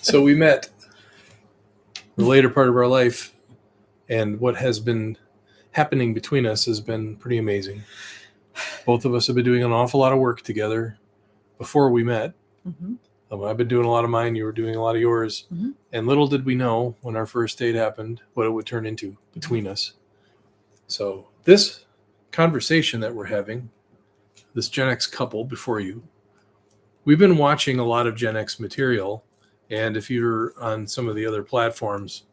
So we met the later part of our life, and what has been happening between us has been pretty amazing. Both of us have been doing an awful lot of work together before we met. Mm-hmm. I've been doing a lot of mine. You were doing a lot of yours. Mm-hmm. And little did we know when our first date happened what it would turn into between us. So this conversation that we're having, this Gen X couple before you, we've been watching a lot of Gen X material. And if you're on some of the other platforms,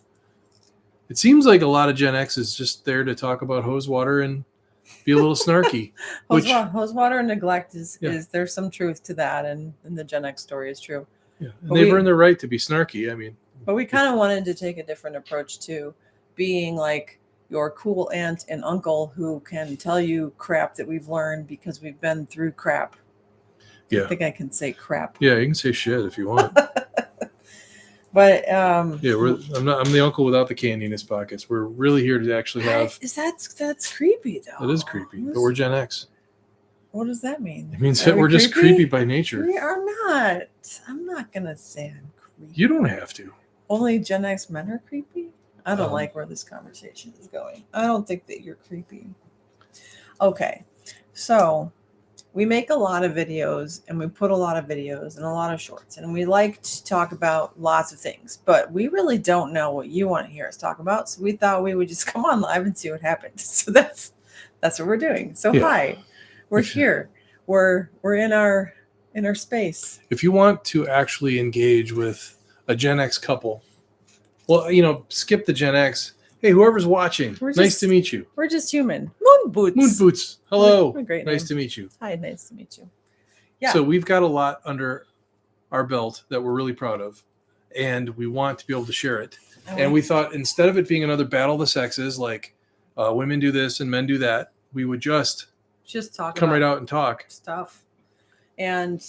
it seems like a lot of Gen X is just there to talk about hose water and be a little snarky. Hose water and neglect is there's some truth to that, and the Gen X story is true. Yeah, and they've earned the right to be snarky. I mean, but we kind of wanted to take a different approach to being like your cool aunt and uncle who can tell you crap that we've learned because we've been through crap. Yeah, I think I can say crap. Yeah, you can say shit if you want. But I'm the uncle without the candy in his pockets. We're really here to actually have. That's creepy though. It is creepy, but we're Gen X. What does that mean? It means that we're just creepy by nature. We are not. I'm not gonna say I'm creepy. You don't have to. Only Gen X men are creepy. I don't like where this conversation is going. I don't think that you're creepy. Okay, so we make a lot of videos and we put a lot of videos and a lot of shorts, and we like to talk about lots of things, but we really don't know what you want to hear us talk about. So we thought we would just come on live and see what happened. So that's what we're doing. So Hi, we're here. We're in our space. If you want to actually engage with a Gen X couple, well, skip the Gen X. Hey, whoever's watching, nice to meet you. We're just human. Moon Boots. Hello. Great nice to meet you. Hi, nice to meet you. Yeah. So we've got a lot under our belt that we're really proud of, and we want to be able to share it. And we thought instead of it being another battle of the sexes, like women do this and men do that, we would just come right out and talk stuff. And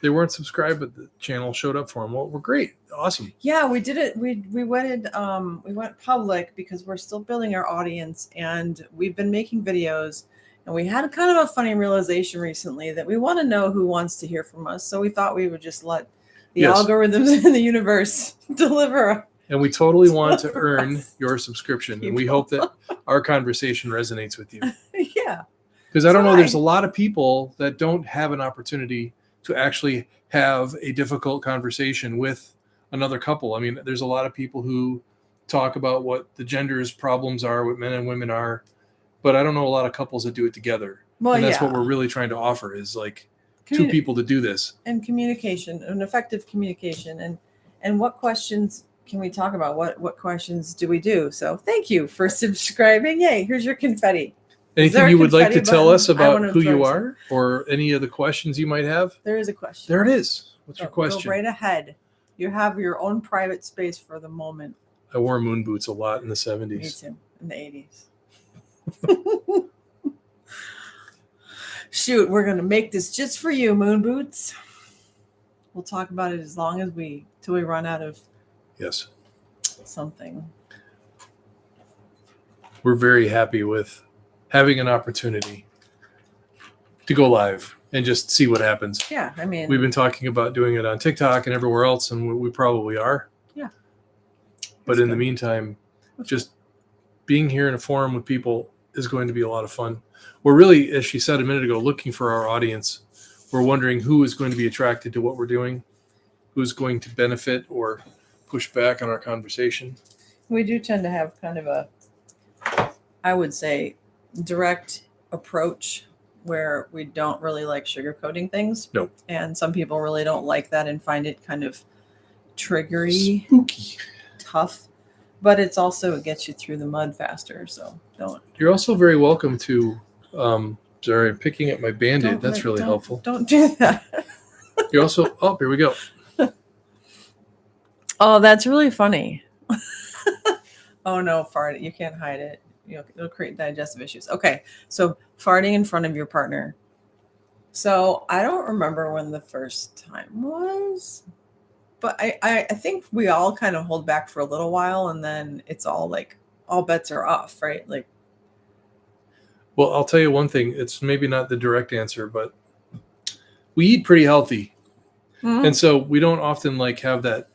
they weren't subscribed, but the channel showed up for them. Well, we're great. Awesome. Yeah, we did it. We went public because we're still building our audience, and we've been making videos, and we had kind of a funny realization recently that we want to know who wants to hear from us. So we thought we would just let the algorithms in the universe deliver. And we totally want to earn your subscription. And we hope that our conversation resonates with you. Yeah. Because I don't know, there's a lot of people that don't have an opportunity to actually have a difficult conversation with another couple. I mean, there's a lot of people who talk about what the gender's problems are, what men and women are, but I don't know a lot of couples that do it together. Well, and that's what we're really trying to offer is like two people to do this. And communication, an effective communication. And what questions can we talk about? What questions do we do? So thank you for subscribing. Yay, here's your confetti. Anything you would like to tell us about who you are or any of the questions you might have? There is a question. There it is. What's your question? Go right ahead. You have your own private space for the moment. I wore moon boots a lot in the 70s. Me too, in the 80s. Shoot, we're going to make this just for you, Moon Boots. We'll talk about it as long as till we run out of something. We're very happy with having an opportunity to go live and just see what happens. Yeah, I mean, we've been talking about doing it on TikTok and everywhere else, and we probably are. Yeah. But in the meantime, just being here in a forum with people is going to be a lot of fun. We're really, as she said a minute ago, looking for our audience. We're wondering who is going to be attracted to what we're doing, who's going to benefit or push back on our conversation. We do tend to have kind of a, I would say, direct approach where we don't really like sugarcoating things. Nope. And some people really don't like that and find it kind of triggery, spooky, tough. But it gets you through the mud faster. So don't. You're also very welcome to. Sorry, I'm picking up my Band-Aid. That's really helpful. Don't do that. You're also. Oh, here we go. Oh, that's really funny. Oh no, fart! You can't hide it. It'll create digestive issues. Okay, so farting in front of your partner. So I don't remember when the first time was, but I think we all kind of hold back for a little while, and then it's all like all bets are off, right? Like, well, I'll tell you one thing. It's maybe not the direct answer, but we eat pretty healthy. Mhm. And so we don't often like have that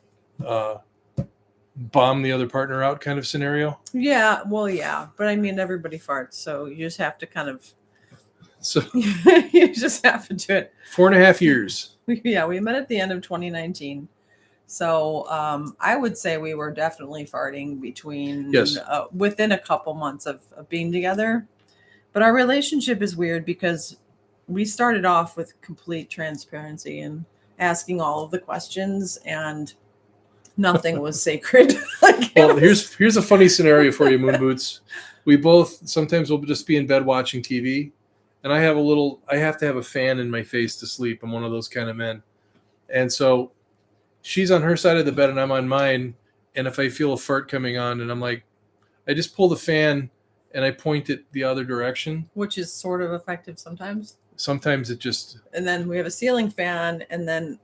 bomb the other partner out kind of scenario. Yeah, well, yeah, but I mean, everybody farts, so you just have to kind of, So you just have to do it. 4.5 years. Yeah, we met at the end of 2019. So I would say we were definitely farting between Yes. within a couple months of being together. But our relationship is weird because we started off with complete transparency and asking all of the questions, and nothing was sacred. Like, Well, here's a funny scenario for you, Moon Boots. We both sometimes will just be in bed watching TV, and I have to have a fan in my face to sleep. I'm one of those kind of men. And so she's on her side of the bed and I'm on mine. And if I feel a fart coming on and I'm like, I just pull the fan and I point it the other direction. which is sort of effective sometimes. Sometimes it just, And then we have a ceiling fan and then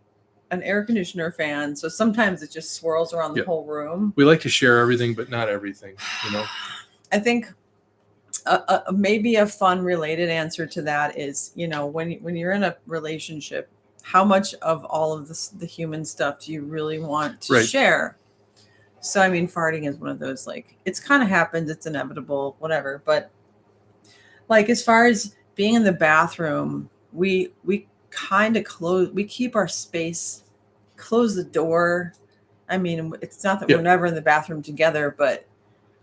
an air conditioner fan. So sometimes it just swirls around the Yeah. whole room. we like to share everything, but not everything, you know? I think maybe a fun related answer to that is, when you're in a relationship, how much of all of the human stuff do you really want to Right. share? So, I mean, farting is one of those, like, it's kind of happens, it's inevitable, whatever. But like, as far as being in the bathroom, we kind of we keep our space, close the door. I mean, it's not that Yeah. we're never in the bathroom together, but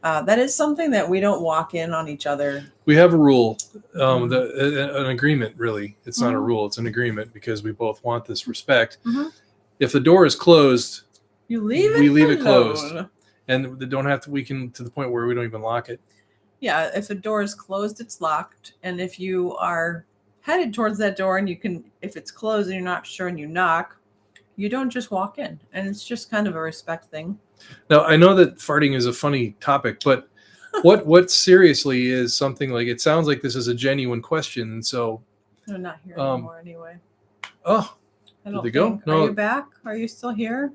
that is something that we don't walk in on each other. We have a rule, Mhm. an agreement, really. It's not a Mhm. rule, it's an agreement because we both want this respect. Mhm. If the door is closed You leave it. We leave it alone. closed. and they don't have to, we can, to the point where we don't even lock it. Yeah, if a door is closed, it's locked. And if you are headed towards that door and if it's closed and you're not sure and you knock, you don't just walk in. And it's just kind of a respect thing. Now, I know that farting is a funny topic, but what seriously is something like, it sounds like this is a genuine question. And so, They're not here Um, anymore anyway. oh, I did don't they go? think. No. Are you back? Are you still here?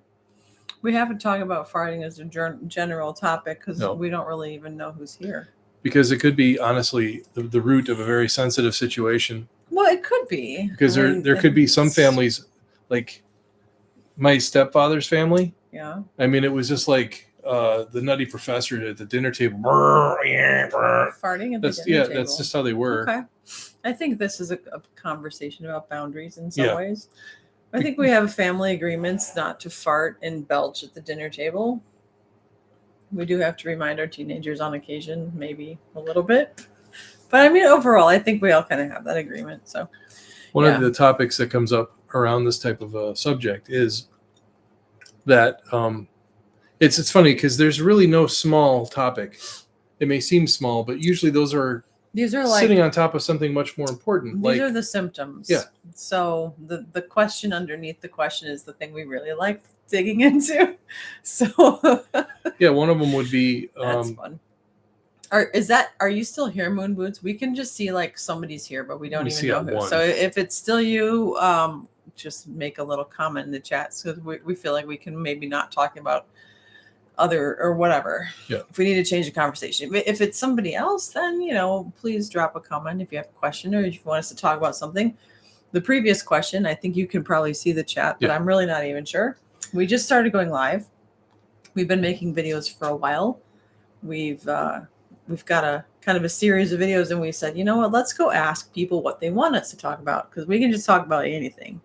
We haven't talked about farting as a general topic because No. we don't really even know who's here. because it could be honestly the root of a very sensitive situation. Well, it could be. Because I mean, there could be some it's- families, like my stepfather's family. Yeah. I mean, it was just like the nutty professor at the dinner table. Farting at the dinner table. That's just how they were. Okay. I think this is a conversation about boundaries in some Yeah. ways. I think we have family agreements not to fart and belch at the dinner table. We do have to remind our teenagers on occasion, maybe a little bit. But I mean, overall, I think we all kind of have that agreement. So, One Yeah. of the topics that comes up around this type of a subject is that it's funny because there's really no small topic. It may seem small, but usually those are these are like sitting on top of something much more important. these Like, are the symptoms. Yeah. So the question underneath the question is the thing we really like digging into. So yeah, one of them would be that's fun. Are you still here, Moon Boots? We can just see like somebody's here, but we don't We even see know at who. one. So if it's still you, just make a little comment in the chat so we feel like we can maybe not talk about other or whatever. Yeah. If we need to change the conversation. But if it's somebody else, then please drop a comment if you have a question or if you want us to talk about something. The previous question, I think you can probably see the chat, but Yeah. I'm really not even sure. We just started going live. We've been making videos for a while. We've got a kind of a series of videos, and we said, you know what, let's go ask people what they want us to talk about because we can just talk about anything.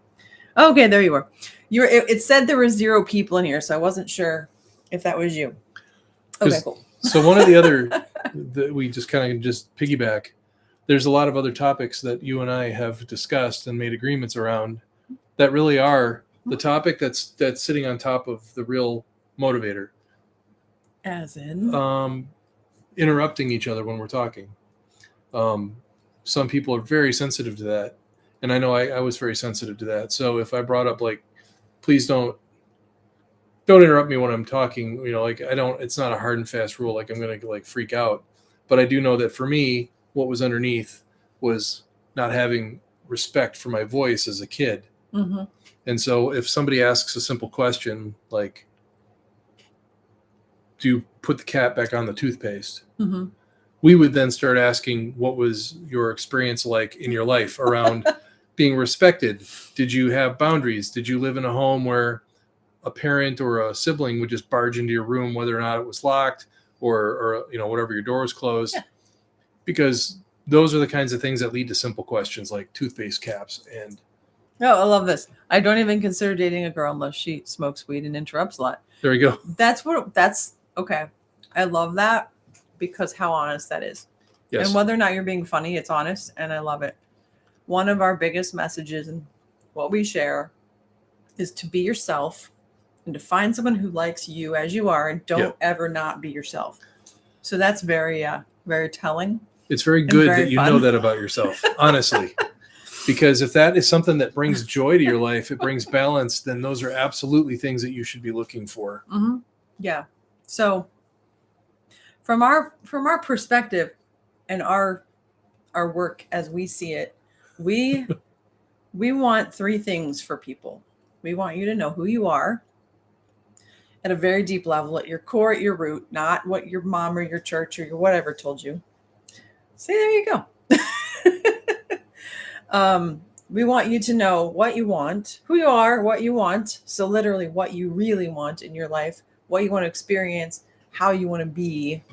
Okay, there you were. It said there were 0 people in here, so I wasn't sure if that was you. Okay, 'Cause- cool. So one of the other that we just kind of just piggyback. There's a lot of other topics that you and I have discussed and made agreements around that really are the topic that's sitting on top of the real motivator. As in, Interrupting each other when we're talking. Some people are very sensitive to that, and I know I was very sensitive to that. So if I brought up like, please don't interrupt me when I'm talking, like it's not a hard and fast rule. Like I'm going to like freak out, but I do know that for me, what was underneath was not having respect for my voice as a kid. mm-hmm. And so if somebody asks a simple question, like, do you put the cap back on the toothpaste? Mm-hmm. We would then start asking, what was your experience like in your life around being respected? Did you have boundaries? Did you live in a home where a parent or a sibling would just barge into your room, whether or not it was locked or whatever, your door was closed? Yeah. Because those are the kinds of things that lead to simple questions like toothpaste caps. And No, I love this. I don't even consider dating a girl unless she smokes weed and interrupts a lot. there we go. That's okay. I love that because how honest that is. Yes. And whether or not you're being funny, it's honest, and I love it. One of our biggest messages and what we share is to be yourself and to find someone who likes you as you are, and don't ever not be yourself. So that's very, very telling. It's very good very that you fun. know that about yourself, honestly. Because if that is something that brings joy to your life, it brings balance, then those are absolutely things that you should be looking for. Mm-hmm. Yeah. So from our perspective and our work as we see it, we want three things for people. We want you to know who you are at a very deep level, at your core, at your root, not what your mom or your church or your whatever told you. See, there you go. We want you to know what you want, who you are, what you want. So literally what you really want in your life, what you want to experience, how you want to be,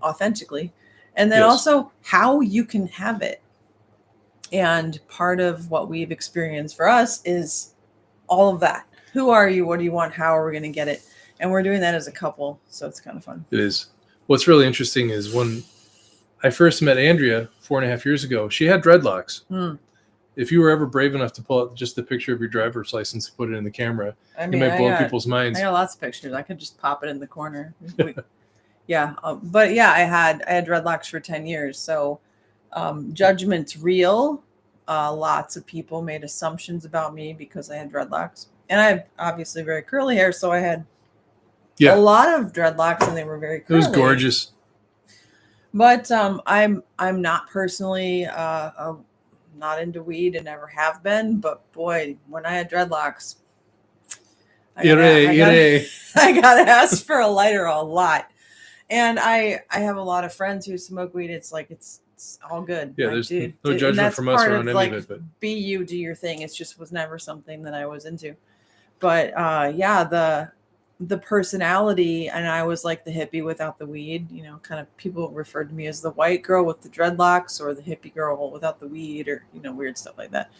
authentically. And then also how you can have it. And part of what we've experienced for us is all of that. Who are you? What do you want? How are we going to get it? And we're doing that as a couple. So it's kind of fun. It is. What's really interesting is when I first met Andrea 4.5 years ago, she had dreadlocks. If you were ever brave enough to pull out just the picture of your driver's license and put it in the camera, it might blow people's minds. I got lots of pictures. I could just pop it in the corner. Yeah. But yeah, I had dreadlocks for 10 years. So judgment's real. Lots of people made assumptions about me because I had dreadlocks. And I have obviously very curly hair. So I had a lot of dreadlocks and they were very curly. It was gorgeous. But I'm not personally not into weed and never have been. But boy, when I had dreadlocks, I got asked for a lighter a lot. And I have a lot of friends who smoke weed. It's like it's all good. Yeah, there's no judgment from us around any of it. But be you, do your thing. It just was never something that I was into. But the personality, and I was like the hippie without the weed. Kind of people referred to me as the white girl with the dreadlocks or the hippie girl without the weed, or weird stuff like that.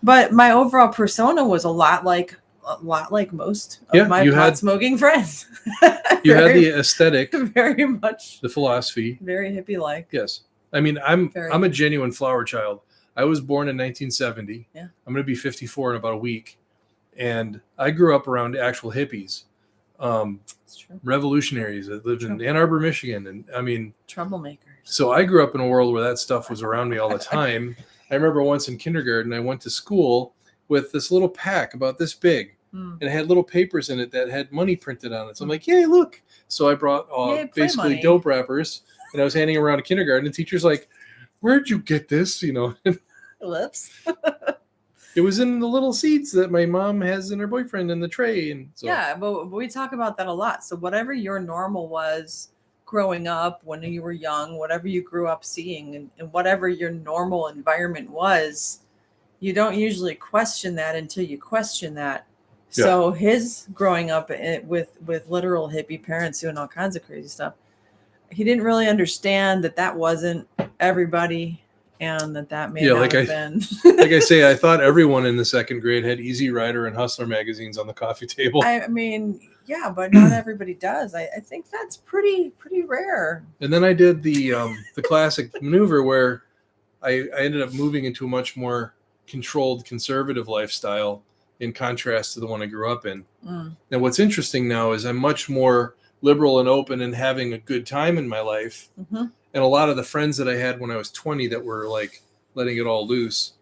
But my overall persona was a lot like most of my pot smoking friends. You had the aesthetic, very much the philosophy, very hippie like. Yes, I mean I'm a genuine flower child. I was born in 1970. Yeah, I'm going to be 54 in about a week, and I grew up around actual hippies. Revolutionaries that lived in Ann Arbor, Michigan, and I mean troublemakers. So I grew up in a world where that stuff was around me all the time. I remember once in kindergarten, I went to school with this little pack about this big, and it had little papers in it that had money printed on it. So I'm like, yay, look! So I brought basically money. dope wrappers, and I was handing around to kindergarten. And the teacher's like, "Where'd you get this?" Whoops. It was in the little seeds that my mom has in her boyfriend in the tray. And so. Yeah, but we talk about that a lot. So whatever your normal was growing up when you were young, whatever you grew up seeing, and whatever your normal environment was, you don't usually question that until you question that. Yeah. So his growing up with literal hippie parents doing all kinds of crazy stuff, he didn't really understand that wasn't everybody. And that may not have been. Like I say, I thought everyone in the second grade had Easy Rider and Hustler magazines on the coffee table. I mean, yeah, but not everybody does. I think that's pretty rare. And then I did the classic maneuver where I ended up moving into a much more controlled, conservative lifestyle in contrast to the one I grew up in. And what's interesting now is I'm much more liberal and open and having a good time in my life. Mm-hmm. And a lot of the friends that I had when I was 20 that were like letting it all loose,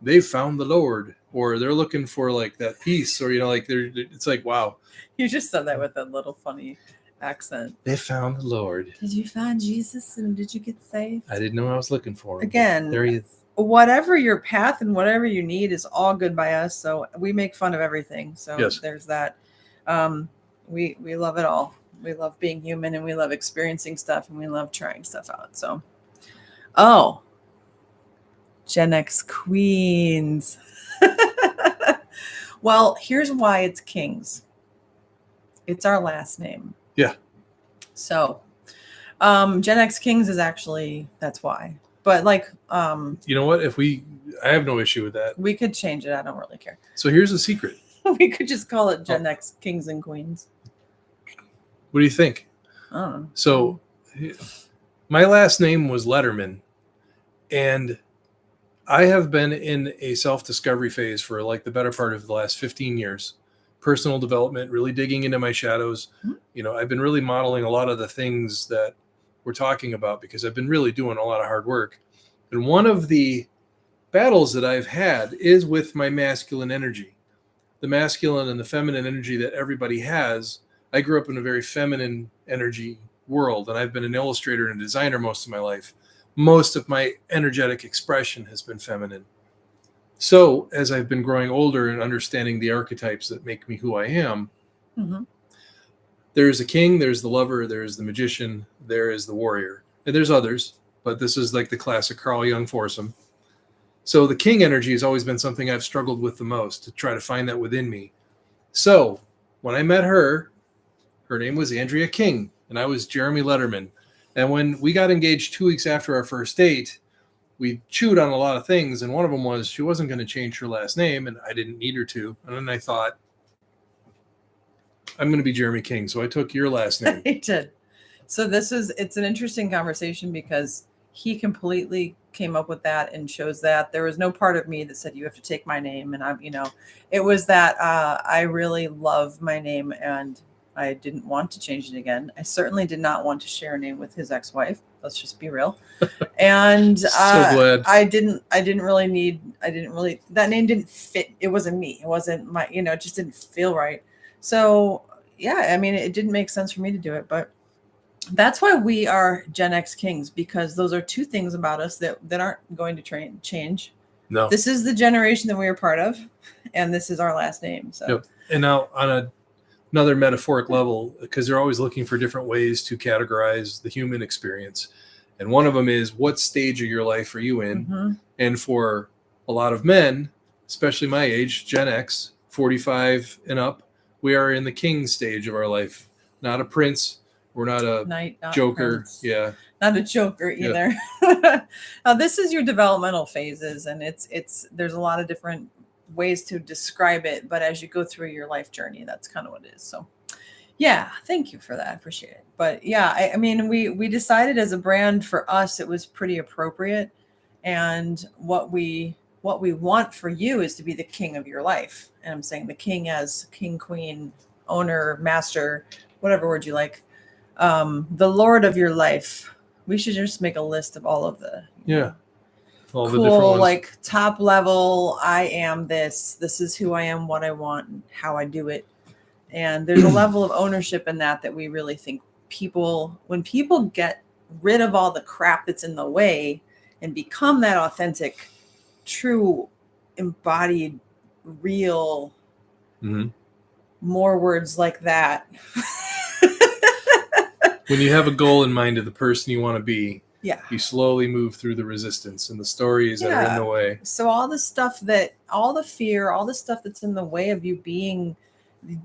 they've found the Lord, or they're looking for like that peace, or it's like, wow. You just said that with a little funny accent. They found the Lord. Did you find Jesus and did you get saved? I didn't know I was looking for him. Again, there he is. Whatever your path and whatever you need is all good by us. So we make fun of everything. So there's that. We love it all. We love being human and we love experiencing stuff and we love trying stuff out. So, Gen X queens. Well, here's why it's Kings. It's our last name. Yeah. So, Gen X Kings is actually, that's why. But like, You know what? I have no issue with that. we could change it. I don't really care. So here's the secret. We could just call it Gen X Kings and Queens. What do you think? I don't know. So my last name was Letterman, and I have been in a self-discovery phase for like the better part of the last 15 years. Personal development, really digging into my shadows. Mhm. I've been really modeling a lot of the things that we're talking about because I've been really doing a lot of hard work. And one of the battles that I've had is with my masculine energy. The masculine and the feminine energy that everybody has. I grew up in a very feminine energy world, and I've been an illustrator and a designer most of my life. Most of my energetic expression has been feminine. So as I've been growing older and understanding the archetypes that make me who I am, Mhm. there's a king, there's the lover, there's the magician, there is the warrior, and there's others, but this is like the classic Carl Jung foursome. So the king energy has always been something I've struggled with the most, to try to find that within me. So when I met her name was Andrea King, and I was Jeremy Letterman. And when we got engaged 2 weeks after our first date, we chewed on a lot of things, and one of them was she wasn't going to change her last name, and I didn't need her to. And then I thought, I'm going to be Jeremy King, so I took your last name. He did. So it's an interesting conversation because he completely came up with that and chose that. There was no part of me that said you have to take my name, and it was that I really love my name and I didn't want to change it again. I certainly did not want to share a name with his ex-wife. Let's just be real. And So glad. I didn't really that name didn't fit. It wasn't me. It wasn't my, it just didn't feel right. So yeah, I mean, it didn't make sense for me to do it, but that's why we are Gen X Kings, because those are two things about us that aren't going to change. No. This is the generation that we are part of, and this is our last name. So, Yep. And now on another metaphoric level, because they're always looking for different ways to categorize the human experience. And one of them is, what stage of your life are you in? Mm-hmm. And for a lot of men, especially my age, Gen X, 45 and up, we are in the king stage of our life. Not a prince. We're not a not joker. Prince. Yeah. Not a joker either. Now, this is your developmental phases, and there's a lot of different ways to describe it, but as you go through your life journey, that's kind of what it is. So yeah, thank you for that. I appreciate it. But yeah, I mean, we decided as a brand, for us, it was pretty appropriate. And what we want for you is to be the king of your life. And I'm saying the king as king, queen, owner, master, whatever word you like. The Lord of your life. We should just make a list of all of the all cool, the different ones. like top level. I am this. This is who I am, what I want, and how I do it. And there's a level of ownership in that we really think when people get rid of all the crap that's in the way and become that authentic, true, embodied, real, more words like that. When you have a goal in mind of the person you want to be, yeah, you slowly move through the resistance and the stories that are in the way. So all the fear, all the stuff that's in the way of you being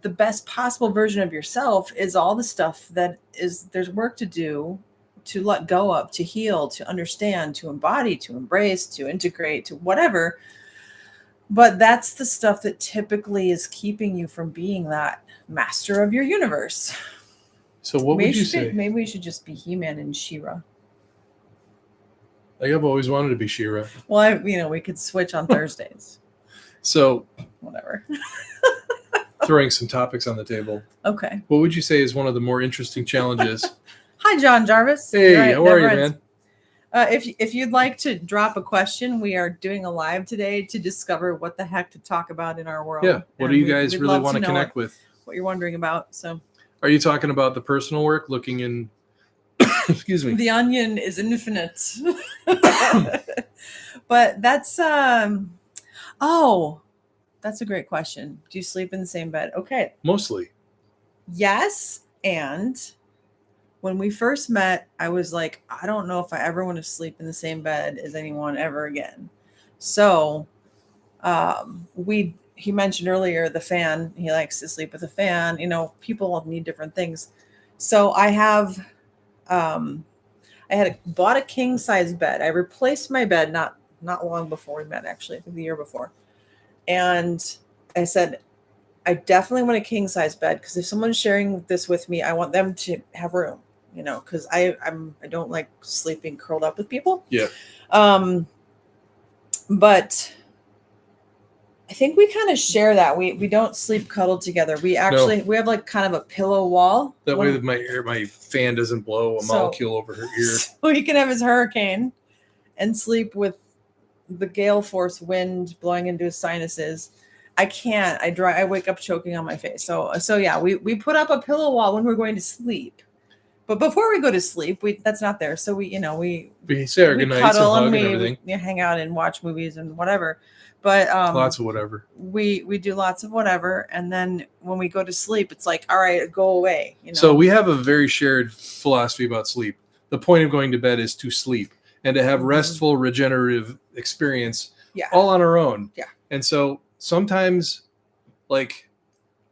the best possible version of yourself is all the stuff there's work to do, to let go of, to heal, to understand, to embody, to embrace, to integrate, to whatever. But that's the stuff that typically is keeping you from being that master of your universe. So what would you say? Maybe we should just be He-Man and She-Ra. Like, I've always wanted to be She-Ra. Well, we could switch on Thursdays. So whatever. Throwing some topics on the table. Okay. What would you say is one of the more interesting challenges? Hi, John Jarvis. Hey, how are you, man? If you'd like to drop a question, we are doing a live today to discover what the heck to talk about in our world. Yeah. What do you guys really want to connect with? What you're wondering about. So, are you talking about the personal work, looking in? Excuse me. The onion is infinite. But that's that's a great question. Do you sleep in the same bed? Okay. Mostly. Yes, and when we first met, I was like, I don't know if I ever want to sleep in the same bed as anyone ever again. So he mentioned earlier the fan. He likes to sleep with a fan. You know, people need different things. So I bought a king size bed. I replaced my bed not long before we met, actually, I think the year before. And I said, I definitely want a king size bed, because if someone's sharing this with me, I want them to have room, you know, because I don't like sleeping curled up with people. Yeah. But I think we kind of share that. We don't sleep cuddled together. We actually we have like kind of a pillow wall. That way that my fan doesn't blow a molecule over her ear. So he can have his hurricane and sleep with the gale force wind blowing into his sinuses. I can't. I wake up choking on my face. So yeah, we put up a pillow wall when we're going to sleep. But before we go to sleep, that's not there. So we say our goodnights and hug and everything. We hang out and watch movies and whatever. But lots of whatever. We do lots of whatever, and then when we go to sleep, it's like, all right, go away. You know? So we have a very shared philosophy about sleep. The point of going to bed is to sleep and to have restful, regenerative experience, all on our own. Yeah. And so sometimes, like,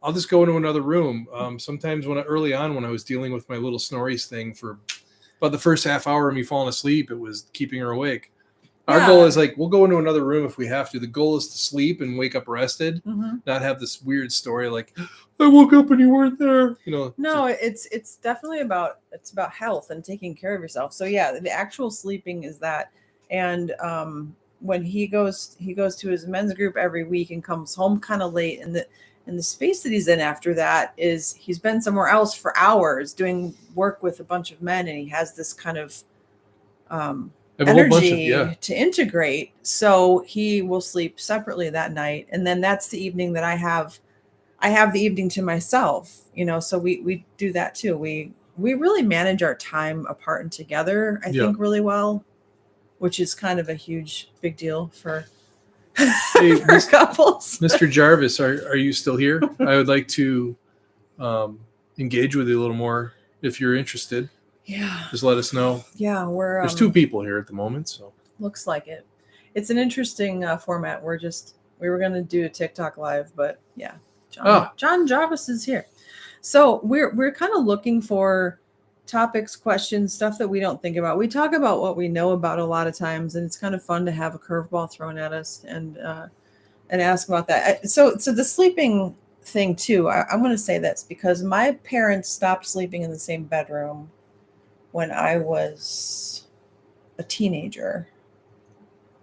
I'll just go into another room. Sometimes early on when I was dealing with my little snories thing for about the first half hour of me falling asleep, it was keeping her awake. Our goal is like, we'll go into another room if we have to. The goal is to sleep and wake up rested, not have this weird story like, I woke up and you weren't there. You know. No, it's definitely about health and taking care of yourself. So yeah, the actual sleeping is that. And when he goes to his men's group every week and comes home kind of late, and the space that he's in after that is he's been somewhere else for hours doing work with a bunch of men, and he has this kind of energy to integrate. So he will sleep separately that night, and then that's the evening that I have the evening to myself, you know. So we do that too. We really manage our time apart and together, I think, really well, which is kind of a big deal for for couples. Mr. Jarvis, are you still here? I would like to engage with you a little more if you're interested. Yeah. Just let us know. Yeah, there's two people here at the moment, so looks like it. It's an interesting format. We were going to do a TikTok live, but yeah, John Jarvis is here. So we're kind of looking for topics, questions, stuff that we don't think about. We talk about what we know about a lot of times, and it's kind of fun to have a curveball thrown at us and ask about that. So the sleeping thing too. I'm going to say this because my parents stopped sleeping in the same bedroom when I was a teenager.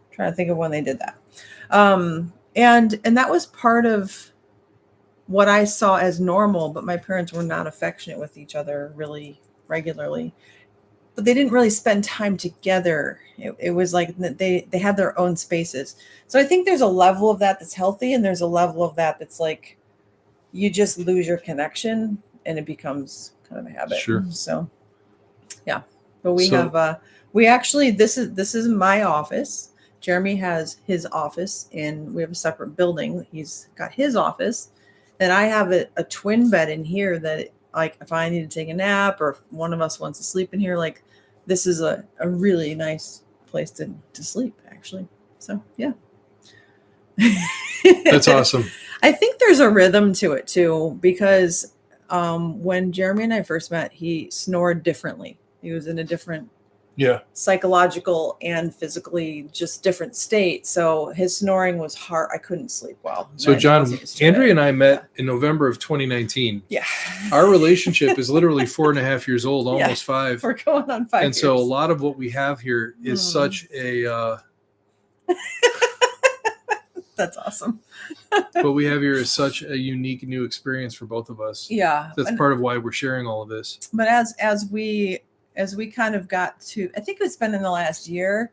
I'm trying to think of when they did that. And that was part of what I saw as normal, but my parents were not affectionate with each other really regularly. But they didn't really spend time together. It was like they had their own spaces. So I think there's a level of that that's healthy, and there's a level of that that's like you just lose your connection and it becomes kind of a habit. Sure. So yeah, but we actually, this is my office. Jeremy has his office, and we have a separate building. He's got his office, and I have a twin bed in here that, like, if I need to take a nap or if one of us wants to sleep in here, like, this is a really nice place to sleep, actually. So yeah. That's awesome. I think there's a rhythm to it too, because when Jeremy and I first met, he snored differently. He was in a different psychological and physically just different state. So his snoring was hard. I couldn't sleep well. So John, Andrea and I met in November of 2019. Yeah. Our relationship is literally 4.5 years old, almost 5. We're going on 5 And years. so a lot of what we have here is such a... That's awesome. What we have here is such a unique new experience for both of us. Yeah. That's part of why we're sharing all of this. But as we kind of got to, I think it's been in the last year,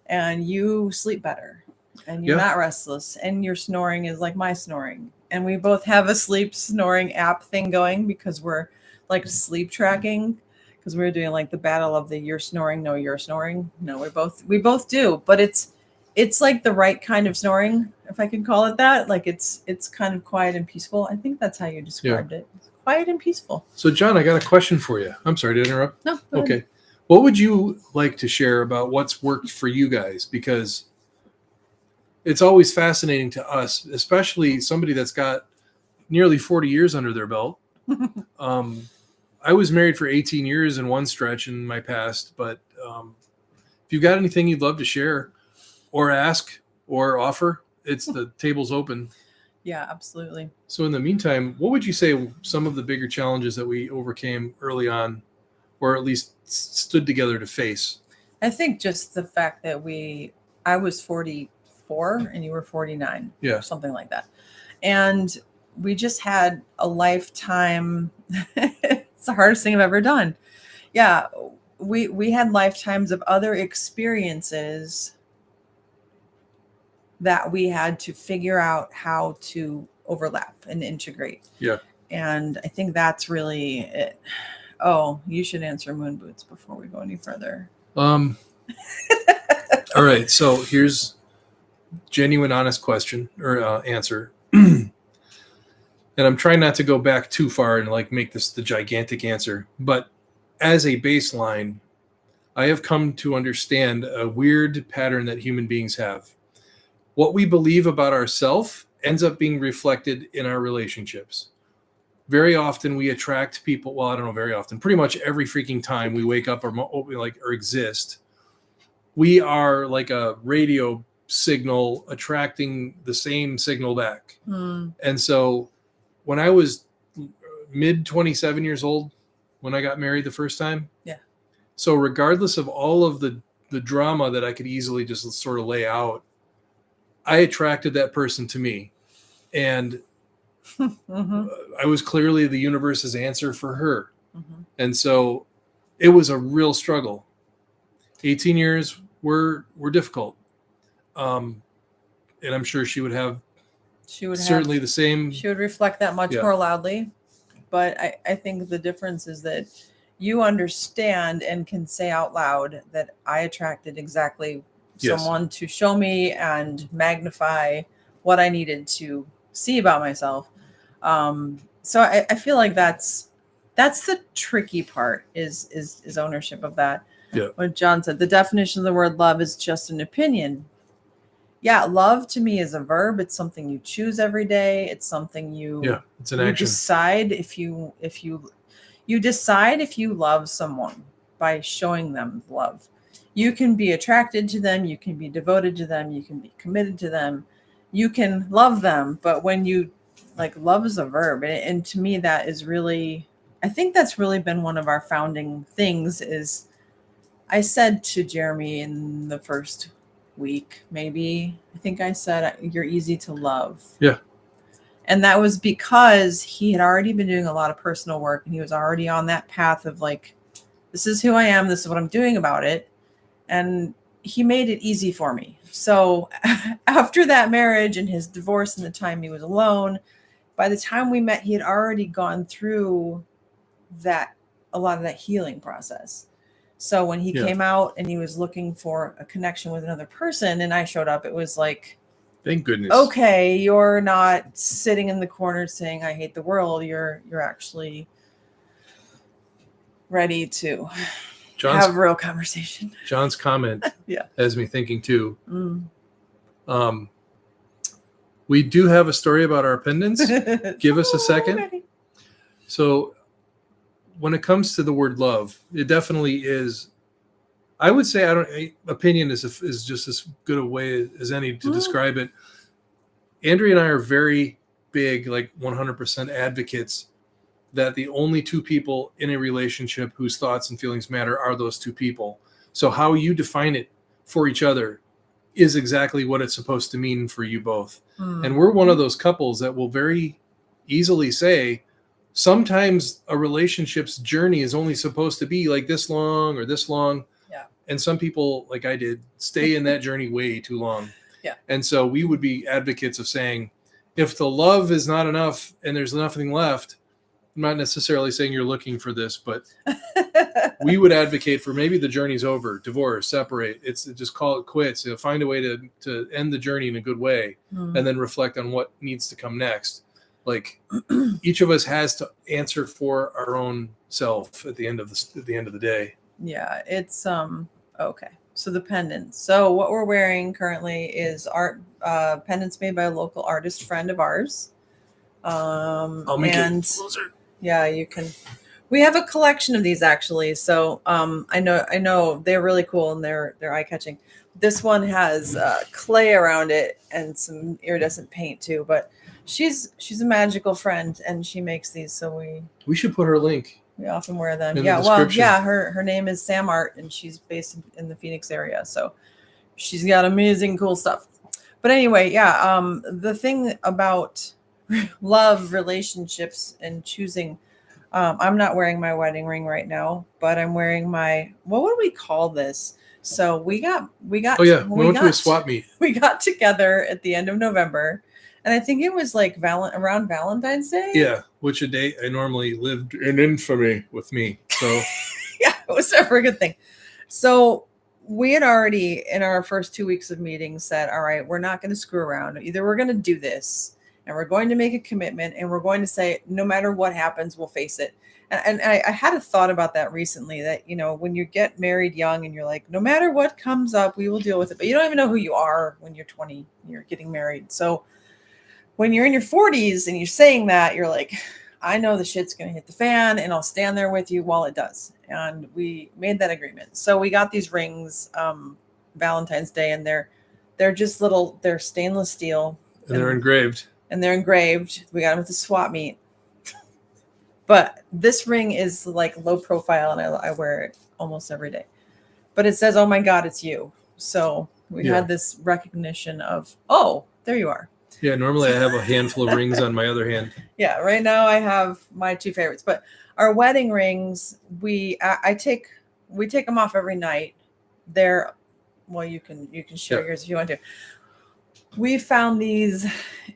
and you sleep better and you're not restless, and your snoring is like my snoring. And we both have a sleep snoring app thing going because we're like sleep tracking, because we're doing like the battle of the you're snoring, no, you're snoring. No, we both do, but it's like the right kind of snoring, if I can call it that. Like it's kind of quiet and peaceful. I think that's how you described it. It's quiet and peaceful. So John, I got a question for you. I'm sorry to interrupt. No. Okay. What would you like to share about what's worked for you guys? Because it's always fascinating to us, especially somebody that's got nearly 40 years under their belt. I was married for 18 years in one stretch in my past, but if you've got anything you'd love to share or ask or offer, the table's open. Yeah, absolutely. So in the meantime, what would you say some of the bigger challenges that we overcame early on, or at least stood together to face? I think just the fact that I was 44 and you were 49, Yeah. or something like that. And we just had a lifetime. It's the hardest thing I've ever done. Yeah. We had lifetimes of other experiences that we had to figure out how to overlap and integrate. Yeah. And I think that's really it. Oh, you should answer Moon Boots before we go any further. All right. So here's genuine, honest question or answer. And I'm trying not to go back too far and like make this the gigantic answer, but as a baseline, I have come to understand a weird pattern that human beings have. What we believe about ourselves ends up being reflected in our relationships. Very often we attract people. Well, I don't know, very often, pretty much every freaking time we wake up or exist, we are like a radio signal attracting the same signal back. And so when I was mid 27 years old, when I got married the first time. Yeah. So regardless of all of the drama that I could easily just sort of lay out, I attracted that person to me. And I was clearly the universe's answer for her. And so it was a real struggle. 18 years were difficult. And I'm sure she would have certainly the same. She would reflect that much more loudly. But I think the difference is that you understand and can say out loud that I attracted exactly someone to show me and magnify what I needed to see about myself. So I feel like that's the tricky part is ownership of that. Yeah. What John said, the definition of the word love is just an opinion. Yeah, love to me is a verb. It's something you choose every day. It's something it's an action. Decide if you decide if you love someone by showing them love. You can be attracted to them, you can be devoted to them, you can be committed to them, you can love them, but when you love is a verb, and to me that is really, I think that's really been one of our founding things. Is I said to Jeremy in the first week, maybe, I think I said, you're easy to love. Yeah. And that was because he had already been doing a lot of personal work, and he was already on that path of this is who I am, this is what I'm doing about it. And he made it easy for me. So after that marriage and his divorce and the time he was alone, by the time we met, he had already gone through a lot of that healing process. So when he came out and he was looking for a connection with another person and I showed up, it was like, thank goodness. Okay, you're not sitting in the corner saying, I hate the world. You're actually ready to have a real conversation. John's comment has me thinking too. We do have a story about our pendants. Give us a second. Ready. So when it comes to the word love, it definitely is. I would say opinion is just as good a way as any to describe it. Andrea and I are very big, 100% advocates that the only two people in a relationship whose thoughts and feelings matter are those two people. So how you define it for each other is exactly what it's supposed to mean for you both. And we're one of those couples that will very easily say, sometimes a relationship's journey is only supposed to be like this long or this long. Yeah. And some people, like I did, stay in that journey way too long. Yeah. And so we would be advocates of saying, if the love is not enough and there's nothing left, I'm not necessarily saying you're looking for this, but we would advocate for maybe the journey's over, divorce, separate. It's just call it quits. Find a way to end the journey in a good way, and then reflect on what needs to come next. Each of us has to answer for our own self at the end of the day. Yeah, it's okay. So the pendants. So what we're wearing currently is art pendants made by a local artist friend of ours. I'll make and it closer. yeah, you can. We have a collection of these actually. So I know they're really cool and they're eye catching. This one has clay around it and some iridescent paint too. But she's a magical friend and she makes these. So We should put her link. we often wear them. In the Yeah, well, description. yeah. Her name is Sam Art and she's based in the Phoenix area. So she's got amazing, cool stuff. But anyway, yeah. The thing about love, relationships, and choosing. I'm not wearing my wedding ring right now, but I'm wearing my. What would we call this? So we got. Oh yeah, we went to a swap meet. We got together at the end of November, and I think it was like around Valentine's Day. Yeah, which a date I normally lived in infamy with me. So Yeah, it was never a good thing. So we had already in our first 2 weeks of meetings said, all right, we're not going to screw around. Either we're going to do this and we're going to make a commitment and we're going to say, no matter what happens, we'll face it. And I had a thought about that recently that, you know, when you get married young and you're like, no matter what comes up, we will deal with it. But you don't even know who you are when you're 20, you're getting married. So when you're in your 40s and you're saying that, you're like, I know the shit's going to hit the fan and I'll stand there with you while it does. And we made that agreement. So we got these rings Valentine's Day and they're just little, they're stainless steel. and they're engraved. And they're engraved. We got them at the swap meet. But this ring is like low profile and I wear it almost every day. But it says, oh my God, it's you. So we had this recognition of, oh, there you are. Yeah, normally I have a handful of rings on my other hand. Yeah, right now I have my two favorites. But our wedding rings, we take them off every night. They're, well, you can share yours if you want to. We found these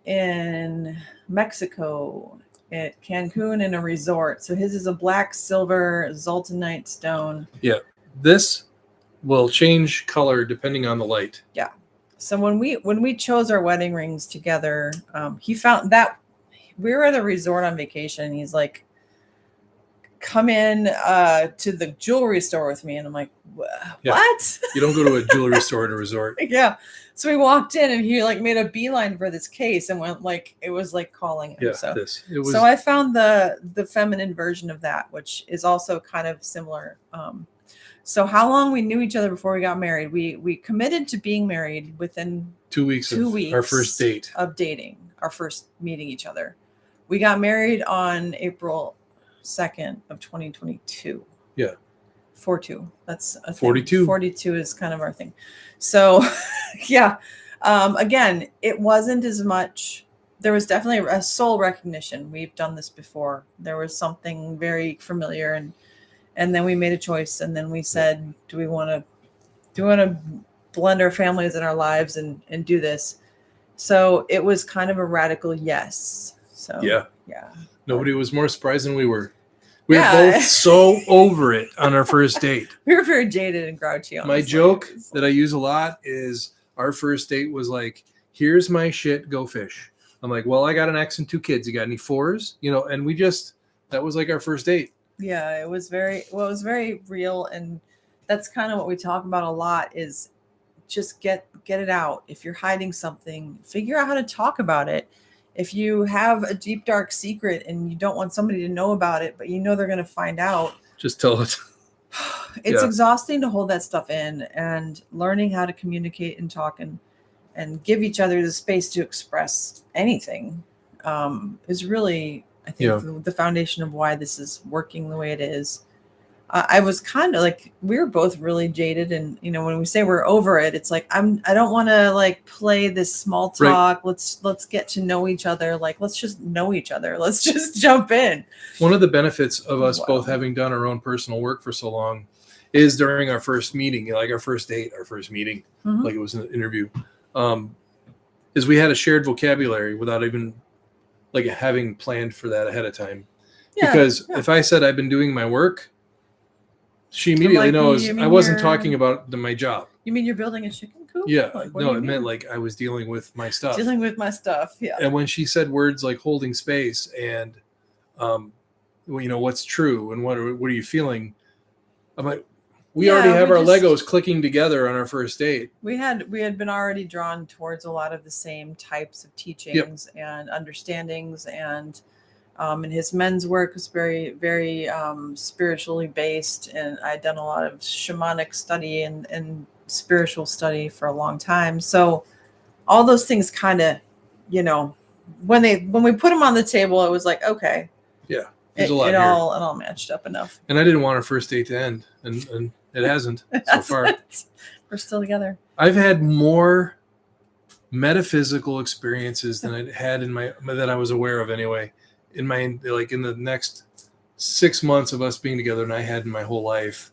in Mexico at Cancun in a resort. So his is a black silver zoltanite stone. Yeah, this will change color depending on the light. Yeah. So when we chose our wedding rings together, he found that we were at a resort on vacation. And he's like, come in to the jewelry store with me. And I'm like, what? Yeah. You don't go to a jewelry store at a resort. Yeah. So we walked in and he like made a beeline for this case and went like, it was like calling him. Yeah, So I found the feminine version of that, which is also kind of similar. So how long we knew each other before we got married? We committed to being married within 2 weeks of our first date of dating, our first meeting each other. We got married on April 2nd of 2022. Yeah. 42. That's a thing. 42. 42 is kind of our thing. So yeah. Again, it wasn't as much. There was definitely a soul recognition. We've done this before. There was something very familiar and then we made a choice and then we said, do we want to blend our families and our lives and do this? So it was kind of a radical yes. So yeah. Nobody was more surprised than we were. We were Yeah. both so over it on our first date. We were very jaded and grouchy. My honestly. joke that I use a lot is our first date was like, here's my shit, go fish. I'm like, well, I got an ex and 2 kids. You got any 4s? You know, and that was like our first date. Yeah, it was very real. And that's kind of what we talk about a lot is just get it out. If you're hiding something, figure out how to talk about it. If you have a deep, dark secret and you don't want somebody to know about it, but you know they're going to find out, Just tell it. it's Yeah. exhausting to hold that stuff in, and learning how to communicate and talk and give each other the space to express anything is really, I think, the foundation of why this is working the way it is. I was kind of like, we were both really jaded, and you know, when we say we're over it, it's like I don't want to like play this small talk. Right. Let's get to know each other. Like, let's just know each other. Let's just jump in. One of the benefits of us both having done our own personal work for so long is during our first meeting, like our first date, our first meeting, like it was an interview, is we had a shared vocabulary without even like having planned for that ahead of time. Yeah, because if I said I've been doing my work, she immediately knows I wasn't talking about my job. You mean you're building a chicken coop? Yeah. Like, no, it meant like I was dealing with my stuff. Dealing with my stuff, yeah. And when she said words like holding space and, well, you know, what's true and what are you feeling? I'm like, we already have our just- Legos clicking together on our first date. We had been already drawn towards a lot of the same types of teachings and understandings, and his men's work was very, very spiritually based, and I'd done a lot of shamanic study and spiritual study for a long time. So all those things kind of, when we put them on the table, it was like, okay, Yeah, it, there's a lot it here. all matched up enough. And I didn't want our first date to end, and it hasn't so far. We're still together. I've had more metaphysical experiences than I had that I was aware of anyway. In the next 6 months of us being together, and I had in my whole life,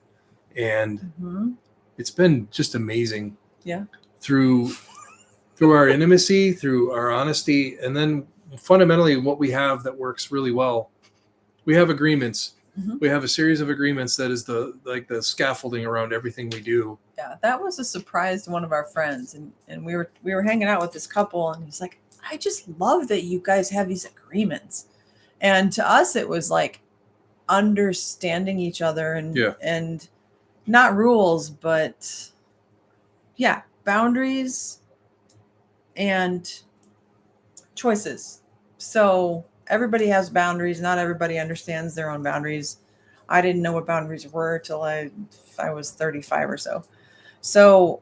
and Mhm. it's been just amazing. Yeah. Through our intimacy, through our honesty, and then fundamentally what we have that works really well. We have agreements. Mhm. We have a series of agreements that is the scaffolding around everything we do. Yeah, that was a surprise to one of our friends, and we were hanging out with this couple, and he's like, I just love that you guys have these agreements. And to us, it was like understanding each other and not rules, but boundaries and choices. So everybody has boundaries. Not everybody understands their own boundaries. I didn't know what boundaries were till I was 35 or so. So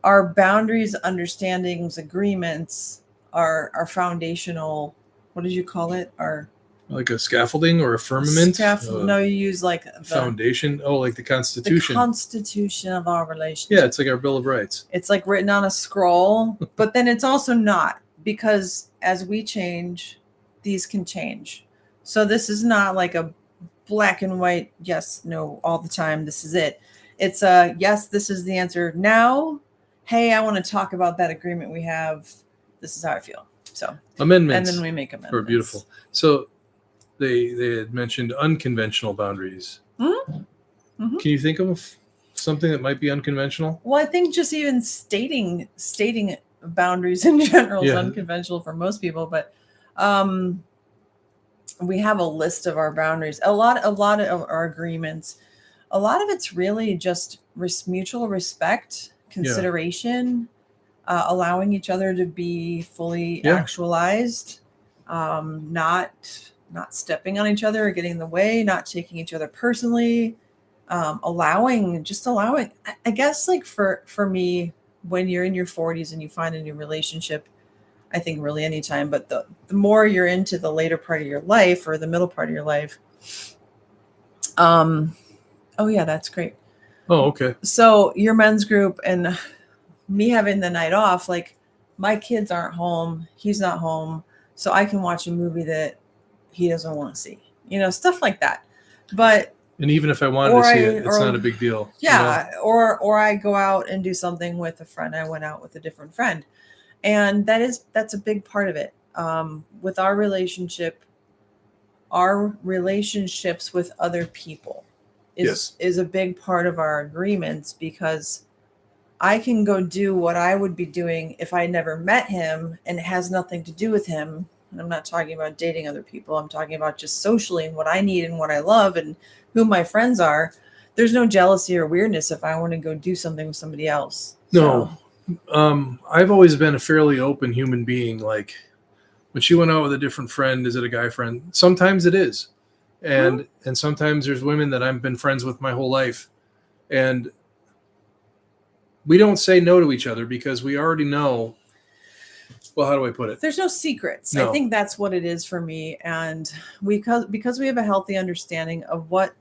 our boundaries, understandings, agreements are foundational. What did you call it? Our Like a scaffolding or a firmament? No, you use like the foundation. Oh, like the Constitution. The Constitution of our relationship. Yeah, it's like our Bill of Rights. It's like written on a scroll, but then it's also not, because as we change, these can change. So this is not like a black and white, yes, no, all the time, this is it. It's a, yes, this is the answer now. Hey, I want to talk about that agreement we have. This is how I feel. So Amendments. And then we make amendments. Are beautiful. So they had mentioned unconventional boundaries. Mm-hmm. Mm-hmm. Can you think of something that might be unconventional? Well, I think just even stating boundaries in general is unconventional for most people, but we have a list of our boundaries. A lot of our agreements. A lot of it's really just mutual respect, consideration, allowing each other to be fully actualized, not stepping on each other or getting in the way, not taking each other personally, allowing. I guess like for me, when you're in your 40s and you find a new relationship, I think really anytime, but the more you're into the later part of your life or the middle part of your life, oh yeah, that's great. Oh, okay. So your men's group and me having the night off, like my kids aren't home, he's not home, so I can watch a movie that he doesn't want to see, stuff like that. And even if I wanted to see it, it's not a big deal. Yeah. Or I go out and do something with a friend. I went out with a different friend. And that's a big part of it. With our relationships with other people is a big part of our agreements, because I can go do what I would be doing if I never met him, and it has nothing to do with him. And I'm not talking about dating other people. I'm talking about just socially and what I need and what I love and who my friends are. There's no jealousy or weirdness if I want to go do something with somebody else. No. I've always been a fairly open human being. Like when she went out with a different friend, is it a guy friend? Sometimes it is. And sometimes there's women that I've been friends with my whole life. And we don't say no to each other because we already know. Well, how do I put it? There's no secrets. No. I think that's what it is for me. And because we have a healthy understanding of what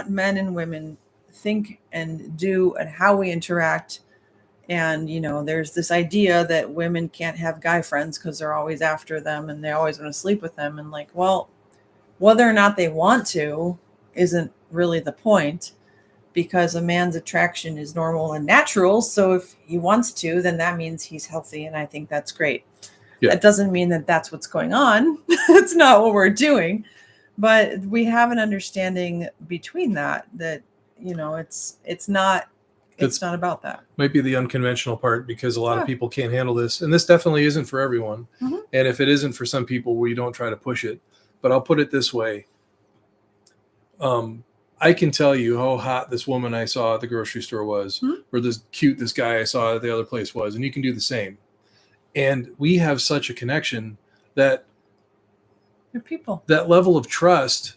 men and women think and do and how we interact. And, there's this idea that women can't have guy friends because they're always after them and they always want to sleep with them. And like, well, whether or not they want to isn't really the point, because a man's attraction is normal and natural. So if he wants to, then that means he's healthy. And I think that's great. Yeah. That doesn't mean that that's what's going on. It's not what we're doing. But we have an understanding between that, it's not about that. Might be the unconventional part, because a lot of people can't handle this. And this definitely isn't for everyone. Mm-hmm. And if it isn't for some people, we don't try to push it. But I'll put it this way. I can tell you how hot this woman I saw at the grocery store was, Hmm? or this cute this guy I saw at the other place was, and you can do the same. And we have such a connection that You're people. that level of trust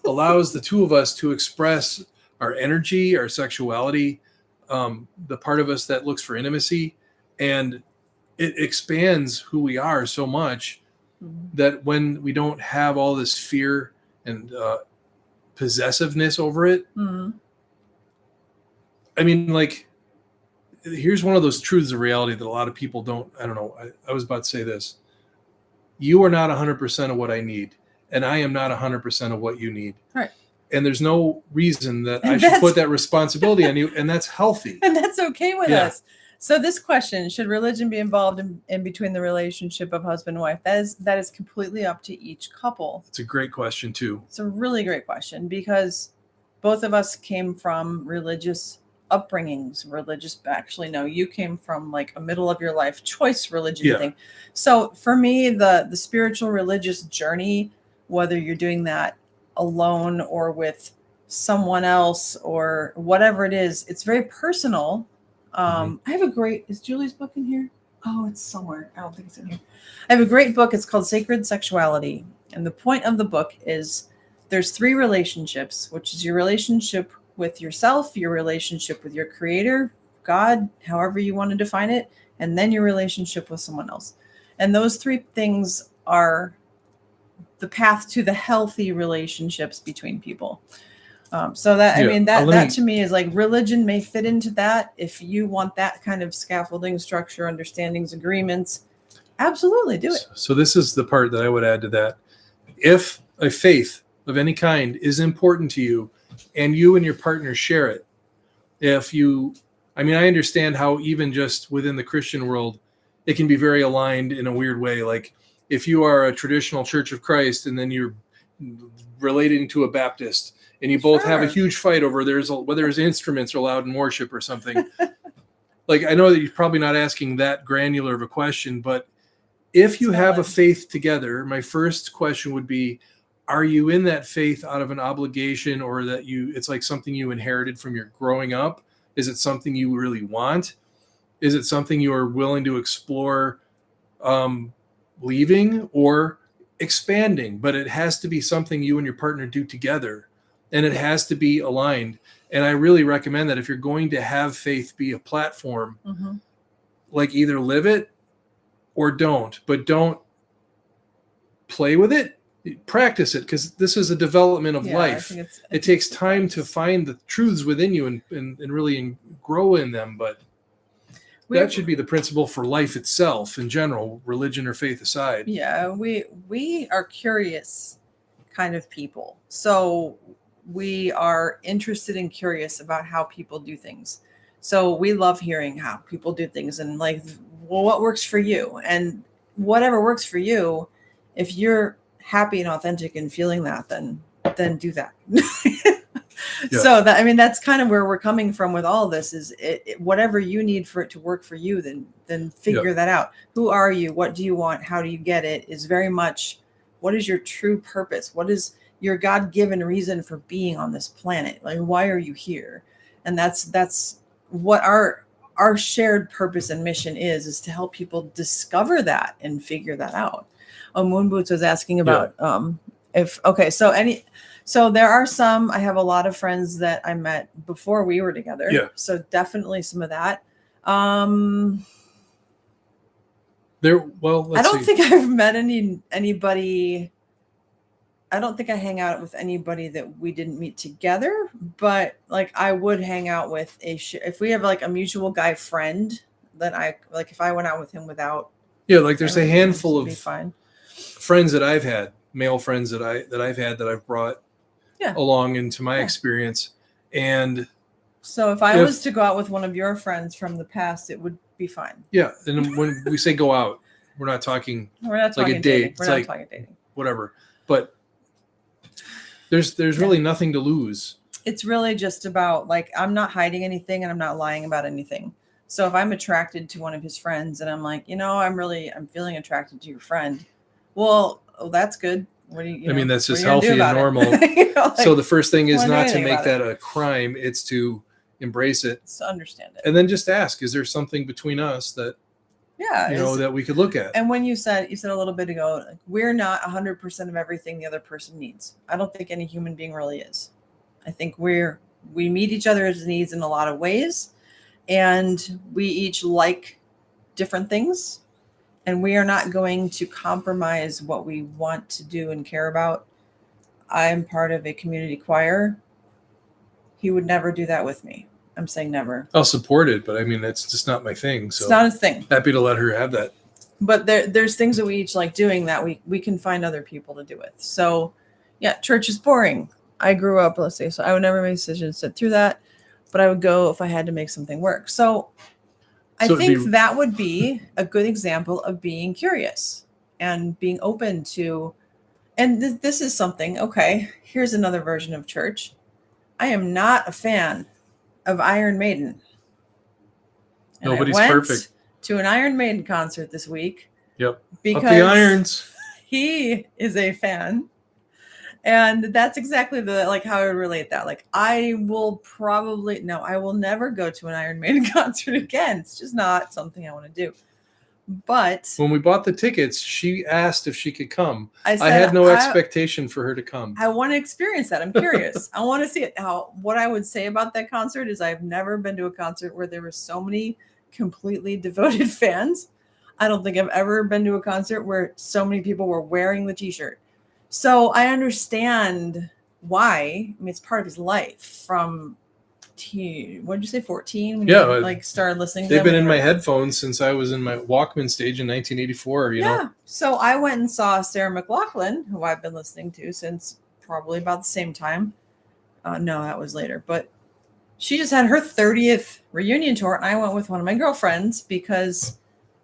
allows the two of us to express our energy, our sexuality, the part of us that looks for intimacy, and it expands who we are so much Mhm. that when we don't have all this fear and possessiveness over it, Mhm. I mean, like, here's one of those truths of reality that a lot of people don't. I don't know. I was about to say this. You are not 100% of what I need, and I am not 100% of what you need. Right. And there's no reason that I And should that's- put that responsibility on you, and that's healthy. And that's okay with Yeah. us. So this question, should religion be involved in between the relationship of husband and wife? That is completely up to each couple. It's a great question too. It's a really great question because both of us came from religious upbringings, actually no, you came from like a middle of your life choice religion Yeah. thing. So for me, the spiritual religious journey, whether you're doing that alone or with someone else or whatever it is, it's very personal. I have is Julie's book in here? Oh, it's somewhere. I don't think it's in here. I have a great book. It's called Sacred Sexuality. And the point of the book is there's 3 relationships, which is your relationship with yourself, your relationship with your creator, God, however you want to define it, and then your relationship with someone else. And those 3 things are the path to the healthy relationships between people. So that, Yeah, I mean, let that me- to me is like religion may fit into that. If you want that kind of scaffolding, structure, understandings, agreements, absolutely do it. So this is the part that I would add to that. If a faith of any kind is important to you and you and your partner share it, I understand how even just within the Christian world, it can be very aligned in a weird way. Like if you are a traditional Church of Christ and then you're relating to a Baptist and you both have a Sure. huge fight over whether there's instruments are allowed in worship or something. Like, I know that you're probably not asking that granular of a question, but if you It's have a valid. faith together, my first question would be, are you in that faith out of an obligation, or that it's like something you inherited from your growing up? Is it something you really want? Is it something you are willing to explore leaving or expanding? But it has to be something you and your partner do together, and it has to be aligned. And I really recommend that if you're going to have faith be a platform, Mhm. like either live it or don't, but don't play with it, practice it, because this is a development of Yeah, I life. think It takes time to find the truths within you and really grow in them, but that should be the principle for life itself in general, religion or faith aside. Yeah, we are curious kind of people. So we are interested and curious about how people do things. So we love hearing how people do things and like, well, what works for you? And whatever works for you, if you're happy and authentic and feeling that, then do that. Yeah. So that, I mean, that's kind of where we're coming from with all this is whatever you need for it to work for you, then figure that out. Who are you? What do you want? How do you get it? Is very much what is your true purpose? What is your God-given reason for being on this planet? Like, why are you here? And that's what our shared purpose and mission is to help people discover that and figure that out. Moon Boots was asking about so there are some, I have a lot of friends that I met before we were together. Yeah. So definitely some of that. Let's I don't see. think I've met anybody. I don't think I hang out with anybody that we didn't meet together, but like I would hang out with if we have like a mutual guy friend that I like, if I went out with him without. Yeah, like there's a everything, handful it'd be of fine. friends that I've had, male friends that I've had that I've brought along into my experience. And so if I was to go out with one of your friends from the past, it would be fine. Yeah, and when we say go out, we're not talking like a date. date. We're It's not like talking dating. whatever. But there's really nothing to lose. It's really just about like, I'm not hiding anything and I'm not lying about anything. So if I'm attracted to one of his friends and I'm like, I'm feeling attracted to your friend. Well, that's good. what do you I mean, know, that's what just are you gonna do healthy and about it? normal. You know, like, So the first thing is wanna do not to anything make about that a crime. It's to embrace it just to understand it. and then just ask, is there something between us that, Yeah. that we could look at? And when you said a little bit ago, like, we're not 100% of everything the other person needs. I don't think any human being really is. I think we meet each other's needs in a lot of ways, and we each like different things, and we are not going to compromise what we want to do and care about. I'm part of a community choir. He would never do that with me. I'm saying never. I'll support it, but I mean, that's just not my thing. So It's not his thing. happy to let her have that. But there's things that we each like doing that we can find other people to do with. So yeah, church is boring. I grew up, let's say, so I would never make decisions, sit through that, but I would go if I had to make something work. So I think that would be a good example of being curious and being open to, and this is something, okay, here's another version of church. I am not a fan of Iron Maiden. And Nobody's I went perfect. To an Iron Maiden concert this week. Yep. Because up the irons. He is a fan. And that's exactly how I would relate that. Like, I will never go to an Iron Maiden concert again. It's just not something I want to do. But when we bought the tickets, she asked if she could come. I had no expectation for her to come. I want to experience that. I'm curious. I want to see it. What I would say about that concert is I've never been to a concert where there were so many completely devoted fans. I don't think I've ever been to a concert where so many people were wearing the t-shirt. So I understand why. I mean, it's part of his life from what did you say, 14? When you started listening to them? They've been in my headphones since I was in my Walkman stage in 1984, you know? So I went and saw Sarah McLachlan, who I've been listening to since probably about the same time. No, that was later. But she just had her 30th reunion tour, and I went with one of my girlfriends because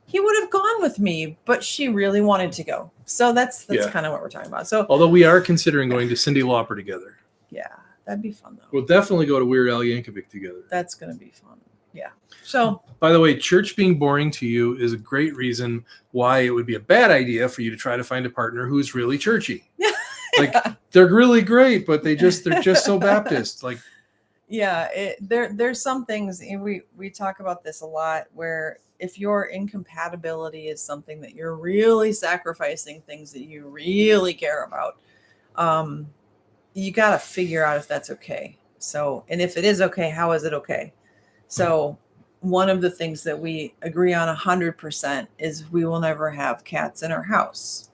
he would have gone with me, but she really wanted to go. So that's kind of what we're talking about. So, although we are considering going to Cyndi Lauper together. Yeah, that'd be fun though. We'll definitely go to Weird Al Yankovic together. That's going to be fun. Yeah. So, by the way, church being boring to you is a great reason why it would be a bad idea for you to try to find a partner who's really churchy. Like, they're really great, but they're just so Baptist. Like, yeah, there's some things, and we talk about this a lot, where if your incompatibility is something that you're really sacrificing things that you really care about, you got to figure out if that's okay. So, and if it is okay, how is it okay? So one of the things that we agree on 100% is we will never have cats in our house.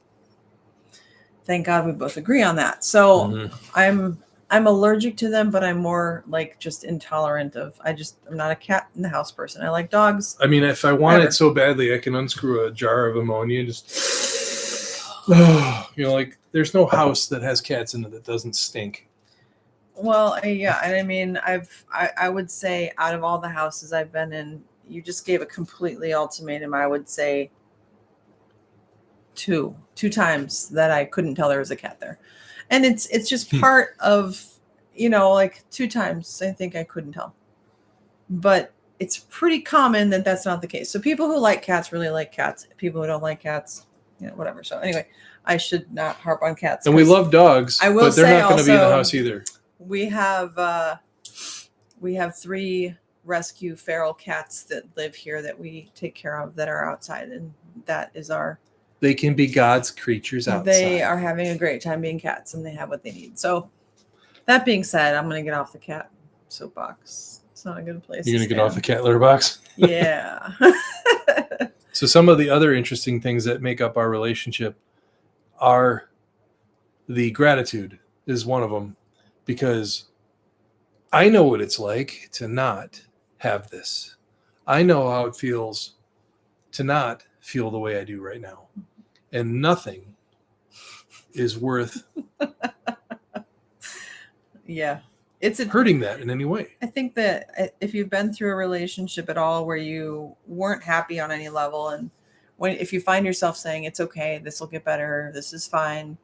Thank God we both agree on that. So I'm allergic to them, but I'm more like just intolerant of, I'm not a cat in the house person. I like dogs. I mean, if I want it so badly, I can unscrew a jar of ammonia and just, like, there's no house that has cats in it that doesn't stink. Well, yeah. And I mean, I would say out of all the houses I've been in, you just gave a completely ultimatum. I would say two times that I couldn't tell there was a cat there. And it's just part of, like 2 times I think I couldn't tell. But it's pretty common that that's not the case. So people who like cats really like cats. People who don't like cats, whatever. So anyway, I should not harp on cats. And we love dogs, but they're not going to be in the house either. We have 3 rescue feral cats that live here that we take care of that are outside, and that is they can be God's creatures outside. They are having a great time being cats, and they have what they need. So that being said, I'm going to get off the cat soapbox. It's not a good place. You're going to get off the cat litter box? Yeah. So some of the other interesting things that make up our relationship are the gratitude is one of them, because I know what it's like to not have this. I know how it feels to not feel the way I do right now. And nothing is worth it's hurting that in any way. I think that if you've been through a relationship at all where you weren't happy on any level, and if you find yourself saying it's okay, this will get better, this is fine,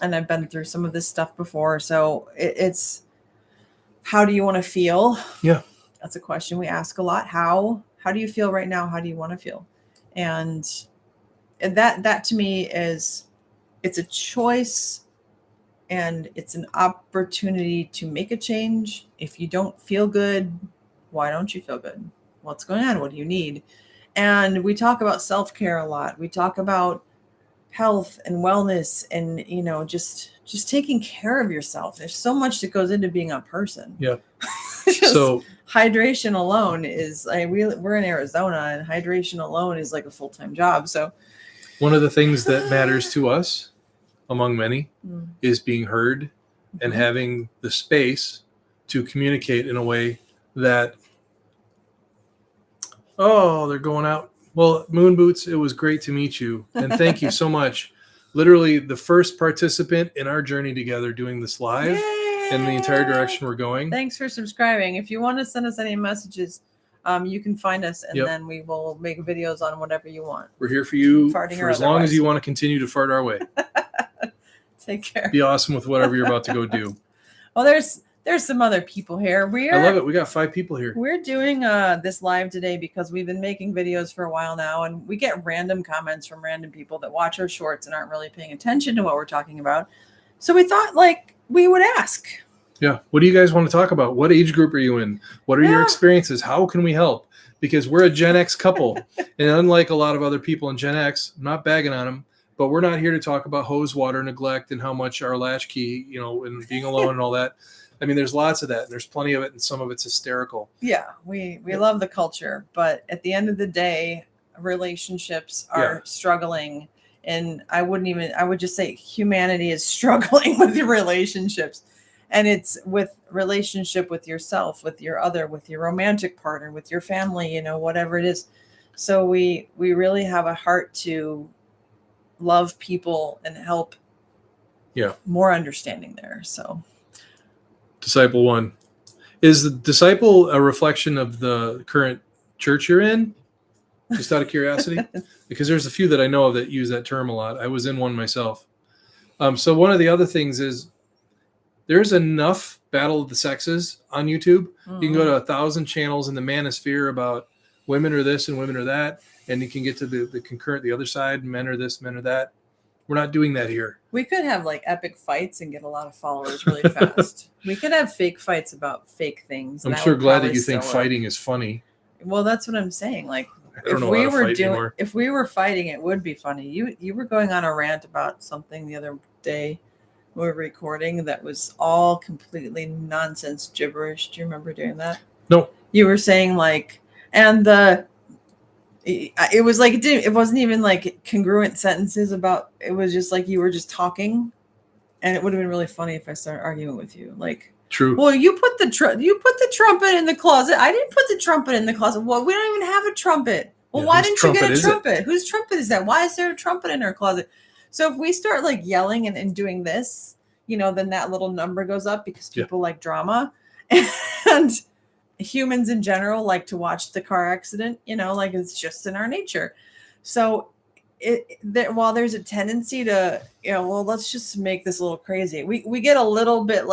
and I've been through some of this stuff before, so it's how do you want to feel? Yeah, that's a question we ask a lot. How do you feel right now? How do you want to feel? And that to me is it's a choice and it's an opportunity to make a change. If you don't feel good, why don't you feel good? What's going on? What do you need? And we talk about self-care a lot. We talk about health and wellness and, just taking care of yourself. There's so much that goes into being a person. Yeah. Just So hydration alone is we're in Arizona, and hydration alone is like a full-time job. So one of the things that matters to us, among many, mm, is being heard and mhm. having the space to communicate in a way that, oh, they're going out. Well, Moon Boots, it was great to meet you. And thank you so much. Literally the first participant in our journey together doing this live and the entire direction we're going. Thanks for subscribing. If you want to send us any messages, you can find us, and Yep. then we will make videos on whatever you want. We're here for you Farting for or as long as otherwise. you want to continue to fart our way. Take care. Be awesome with whatever you're about to go do. Well, there's some other people here. I love it. We got 5 people here. We're doing this live today because we've been making videos for a while now, and we get random comments from random people that watch our shorts and aren't really paying attention to what we're talking about. So we thought we would ask. Yeah. What do you guys want to talk about? What age group are you in? What are your Yeah. experiences? How can we help? Because we're a Gen X couple. And unlike a lot of other people in Gen X, I'm not bagging on them, but we're not here to talk about hose water neglect and how much our latchkey, and being alone and all that. I mean, there's lots of that. And there's plenty of it, and some of it's hysterical. Yeah, we love the culture, but at the end of the day, relationships are struggling, and I would just say humanity is struggling with your relationships, and it's with relationship with yourself, with your other, with your romantic partner, with your family, whatever it is. So we really have a heart to love people and help. Yeah. More understanding there. So Disciple 1. Is the disciple a reflection of the current church you're in? Just out of curiosity? Because there's a few that I know of that use that term a lot. I was in one myself. So one of the other things is there's enough Battle of the Sexes on YouTube. You can go to 1,000 channels in the manosphere about women are this and women are that. And you can get to the concurrent, the other side, men are this, men are that. We're not doing that here. We could have epic fights and get a lot of followers really fast. We could have fake fights about fake things. I'm sure glad that you think fighting is funny. Well, that's what I'm saying. I don't know how to fight anymore. If we were fighting, it would be funny. You were going on a rant about something the other day. We were recording that was all completely nonsense gibberish. Do you remember doing that? No. You were saying it was it wasn't even congruent sentences about, it was just you were just talking, and it would have been really funny if I started arguing with you. True. Well, you put the trumpet in the closet. I didn't put the trumpet in the closet. Well, we don't even have a trumpet. Well, why didn't you get a trumpet? Whose trumpet is that? Why is there a trumpet in our closet? So if we start yelling and doing this, then that little number goes up because people like drama, and humans in general like to watch the car accident, it's just in our nature. So while there's a tendency to, let's just make this a little crazy. We get a little bit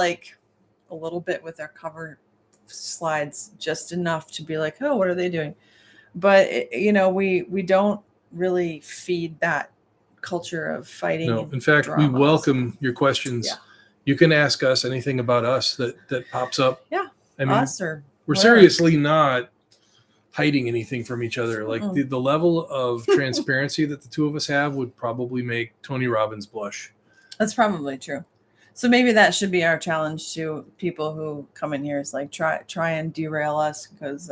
with our cover slides, just enough to be oh, what are they doing? But we don't really feed that culture of fighting. No, in fact, we welcome your questions. Yeah. You can ask us anything about us that pops up. Yeah. I mean, us or we're seriously not hiding anything from each other. The level of transparency that the two of us have would probably make Tony Robbins blush. That's probably true. So maybe that should be our challenge to people who come in here, is try and derail us, because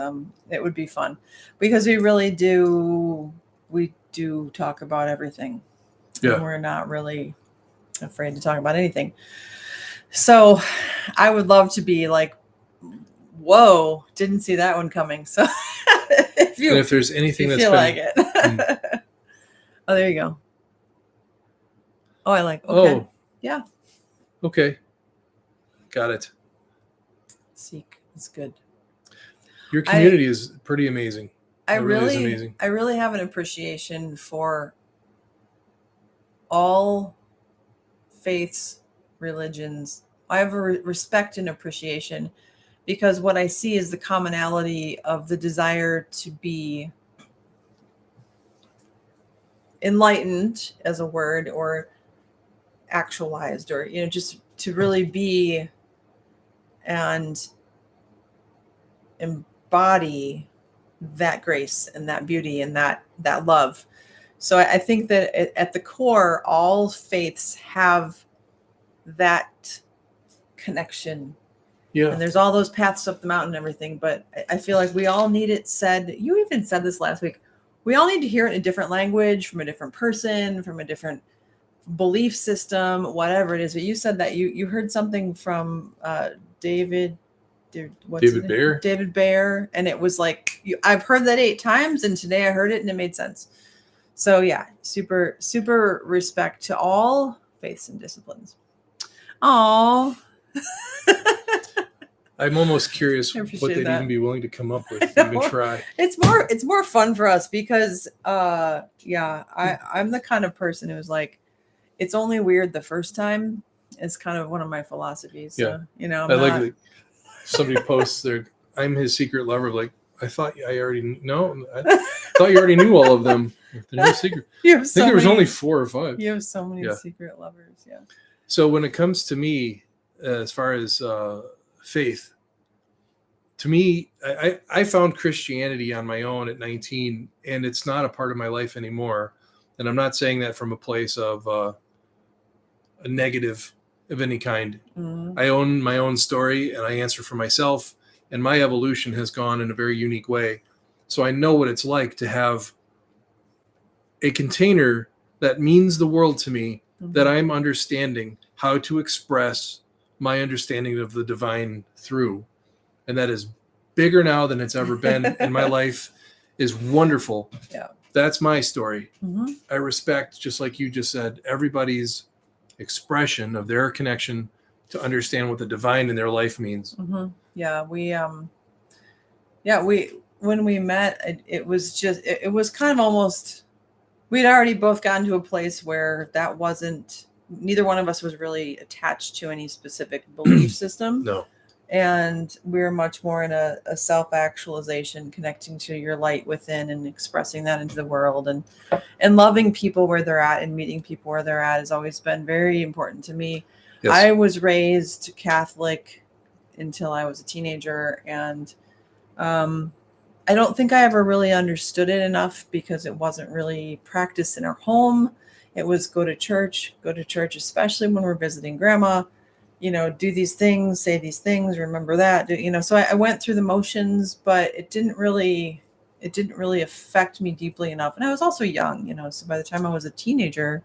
it would be fun, because we really do talk about everything. Yeah. And we're not really afraid to talk about anything. So I would love to be whoa, didn't see that one coming. So if there's anything that's it. Oh, there you go. Oh, okay. Oh, yeah. Okay. Got it. Seek is good. Your community is pretty amazing. I really have an appreciation for all faiths, religions. I have a respect and appreciation, because what I see is the commonality of the desire to be enlightened, as a word, or actualized, or just to really be and embody that grace and that beauty and that love. So I think that at the core, all faiths have that connection. Yeah. And there's all those paths up the mountain and everything, but I feel like we all need it said. You even said this last week. We all need to hear it in a different language, from a different person, from a different belief system, whatever it is. But you said that you heard something from David Bayer, and it was like, I've heard that 8 times, and today I heard it and it made sense. So yeah, super, super respect to all faiths and disciplines. Oh. I'm almost curious what they'd even be willing to come up with, even try. It's more fun for us because I'm the kind of person who's like, it's only weird the first time. It's kind of one of my philosophies. So, I like that somebody posts I'm his secret lover. Like, I thought I already know. I thought you already knew all of them. There's no secret. I think there was only 4 or 5. You have so many secret lovers. Yeah. So when it comes to me, as far as faith, to me, I found Christianity on my own at 19, and it's not a part of my life anymore. And I'm not saying that from a place of a negative of any kind. Mm-hmm. I own my own story, and I answer for myself, and my evolution has gone in a very unique way. So I know what it's like to have a container that means the world to me, mm-hmm. that I'm understanding how to express my understanding of the divine through. And that is bigger now than it's ever been. And my life is wonderful. Yeah. That's my story. Mm-hmm. I respect, just like you just said, everybody's expression of their connection to understand what the divine in their life means. Mm-hmm. Yeah. When we met, it was kind of almost, we'd already both gotten to a place where that wasn't, neither one of us was really attached to any specific belief system. No. And we're much more in a self-actualization, connecting to your light within and expressing that into the world, and loving people where they're at and meeting people where they're at has always been very important to me. Yes. I was raised Catholic until I was a teenager, and I don't think I ever really understood it enough because it wasn't really practiced in our home. It was go to church, especially when we're visiting grandma. Do these things, say these things, remember that, so I went through the motions, but it didn't really affect me deeply enough. And I was also young, so by the time I was a teenager,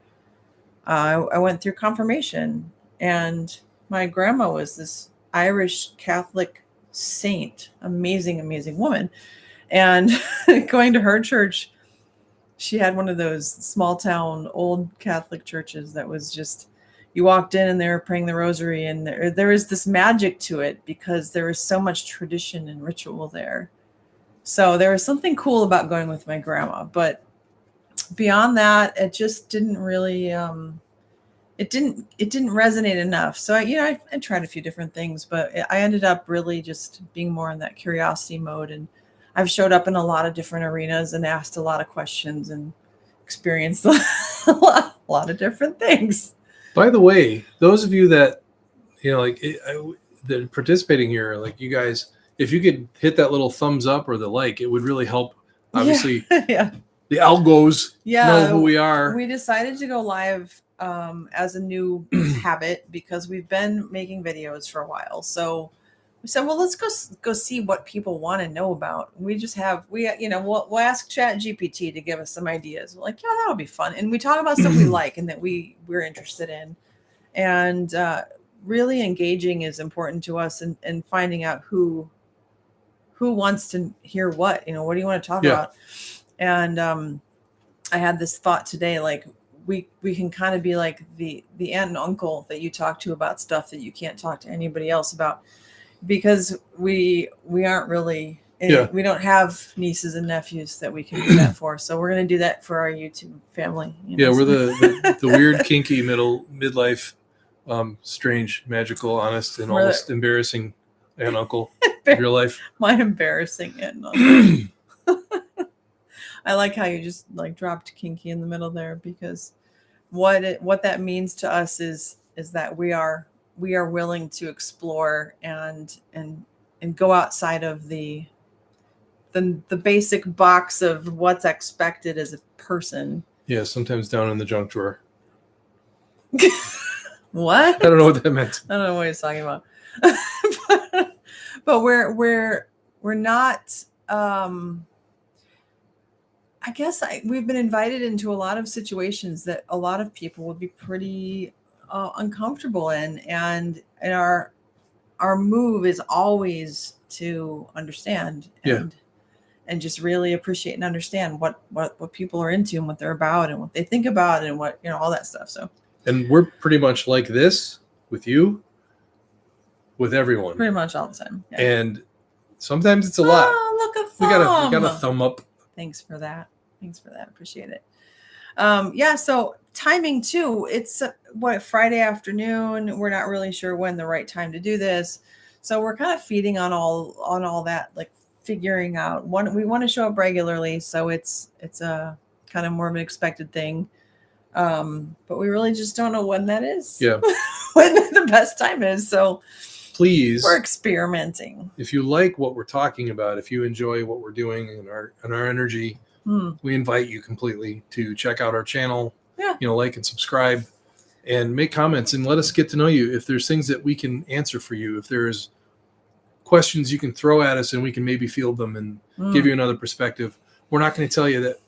I went through confirmation, and my grandma was this Irish Catholic saint, amazing woman. And going to her church, she had one of those small town old Catholic churches that was just, you walked in and they were praying the rosary, and there is this magic to it because there is so much tradition and ritual there. So there was something cool about going with my grandma, but beyond that, it just didn't really, it didn't resonate enough. So I tried a few different things, but I ended up really just being more in that curiosity mode. And I've showed up in a lot of different arenas and asked a lot of questions and experienced a lot of different things. By the way, those of you that, that are participating here, like you guys, if you could hit that little thumbs up or the like, it would really help. Obviously, yeah. The algos know who we are. We decided to go live as a new habit because we've been making videos for a while. So we said, well, let's go see what people want to know about. We'll ask ChatGPT to give us some ideas. We're like, yeah, that'll be fun. And we talk about stuff we like and that we're interested in. And really engaging is important to us, and finding out who wants to hear what, what do you want to talk about? And I had this thought today, like we can kind of be like the aunt and uncle that you talk to about stuff that you can't talk to anybody else about. Because we aren't really, we don't have nieces and nephews that we can do that for. So we're going to do that for our YouTube family. We're the weird, kinky, midlife, strange, magical, honest, and almost embarrassing aunt uncle of your life. My embarrassing aunt and uncle. I like how you just dropped kinky in the middle there, because what that means to us is that we are willing to explore and go outside of the basic box of what's expected as a person. Yeah, sometimes down in the junk drawer. What? I don't know what that meant. I don't know what he's talking about. but we're not. I guess we've been invited into a lot of situations that a lot of people would be pretty uncomfortable in, and our move is always to understand and just really appreciate and understand what people are into and what they're about and what they think about and what, all that stuff. So, and we're pretty much like this with you, with everyone, pretty much all the time. Yeah. And sometimes it's a lot. Oh, look, a we thumb. got a thumb up. Thanks for that. Appreciate it. Yeah. So timing too. It's Friday afternoon. We're not really sure when the right time to do this. So we're kind of feeding on all that, like figuring out we want to show up regularly. So it's a kind of more of an expected thing. But we really just don't know when that is. Yeah. When the best time is. So please, we're experimenting. If you like what we're talking about, if you enjoy what we're doing and our energy, we invite you completely to check out our channel. Yeah. Like and subscribe and make comments and let us get to know you. If there's things that we can answer for you, if there's questions you can throw at us and we can maybe field them and give you another perspective. We're not going to tell you that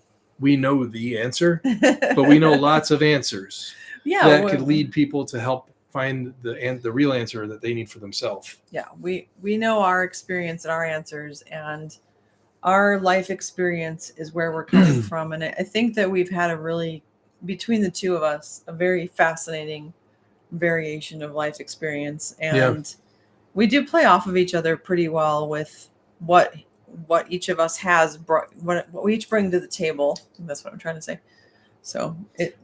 we know the answer, but we know lots of answers that could lead people to help find the real answer that they need for themselves. Yeah, we know our experience and our answers, and our life experience is where we're coming from. And I think that we've had between the two of us, a very fascinating variation of life experience. And we do play off of each other pretty well with what each of us has brought, what we each bring to the table. That's what I'm trying to say. So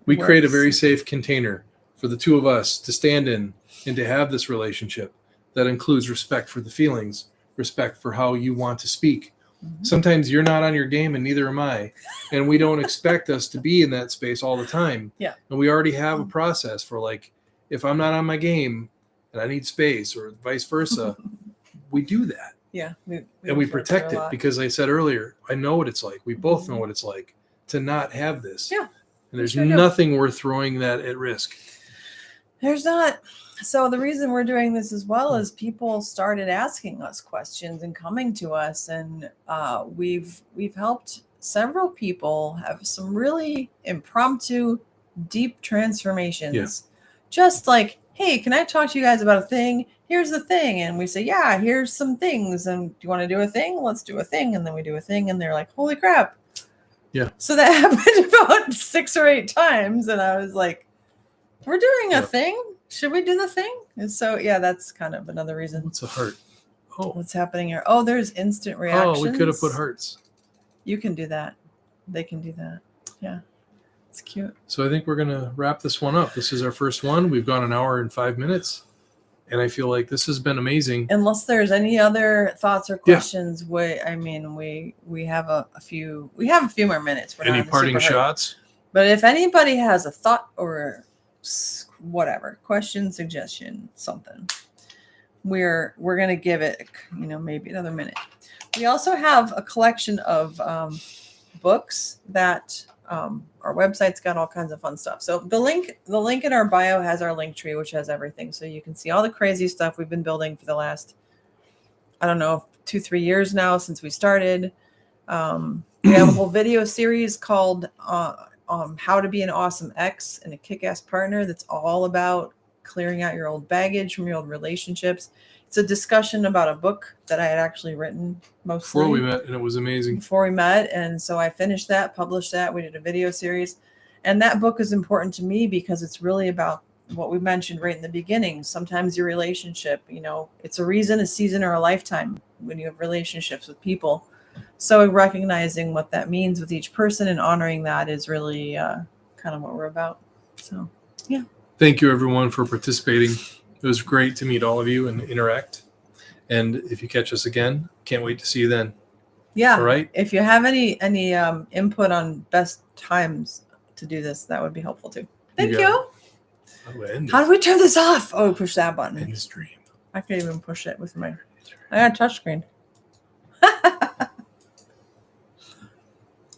we create a very safe container for the two of us to stand in and to have this relationship that includes respect for the feelings, respect for how you want to speak. Mm-hmm. Sometimes you're not on your game and neither am I. And we don't expect us to be in that space all the time. Yeah. And we already have a process for, like, if I'm not on my game and I need space or vice versa, we do that. Yeah. We protect it because I said earlier, I know what it's like. We both know what it's like to not have this. Yeah. And there's nothing worth throwing that at risk. There's not. So the reason we're doing this as well is people started asking us questions and coming to us, and we've helped several people have some really impromptu, deep transformations. Yeah. Just like, hey, can I talk to you guys about a thing? Here's the thing. And we say, yeah, here's some things. And do you want to do a thing? Let's do a thing. And then we do a thing. And they're like, holy crap. Yeah. So that happened about 6 or 8 times. And I was like, we're doing a thing. Should we do the thing? And so, yeah, that's kind of another reason. What's a heart? Oh. What's happening here? Oh, there's instant reactions. Oh, we could have put hearts. You can do that. They can do that. Yeah. It's cute. So I think we're going to wrap this one up. This is our first one. We've gone 1 hour and 5 minutes. And I feel like this has been amazing. Unless there's any other thoughts or questions, we have a few more minutes. We're any parting shots? But if anybody has a thought or whatever, question, suggestion, something, we're going to give it, maybe another minute. We also have a collection of books that our website's got all kinds of fun stuff. So the link in our bio has our link tree, which has everything. So you can see all the crazy stuff we've been building for the last, 2-3 years now since we started. We have a whole video series called How to Be an Awesome Ex and a Kick-Ass Partner that's all about clearing out your old baggage from your old relationships. It's a discussion about a book that I had actually written mostly before we met, and it was amazing. Before we met, and so I finished that, published that. We did a video series, and that book is important to me because it's really about what we mentioned right in the beginning. Sometimes your relationship, it's a reason, a season, or a lifetime when you have relationships with people. So recognizing what that means with each person and honoring that is really kind of what we're about. So, yeah. Thank you, everyone, for participating. It was great to meet all of you and interact. And if you catch us again, can't wait to see you then. Yeah. All right. If you have any input on best times to do this, that would be helpful too. Thank got you. How do I end How this? do we turn this off? Oh, push that button. End the stream. I can't even push it with my. I got a touchscreen.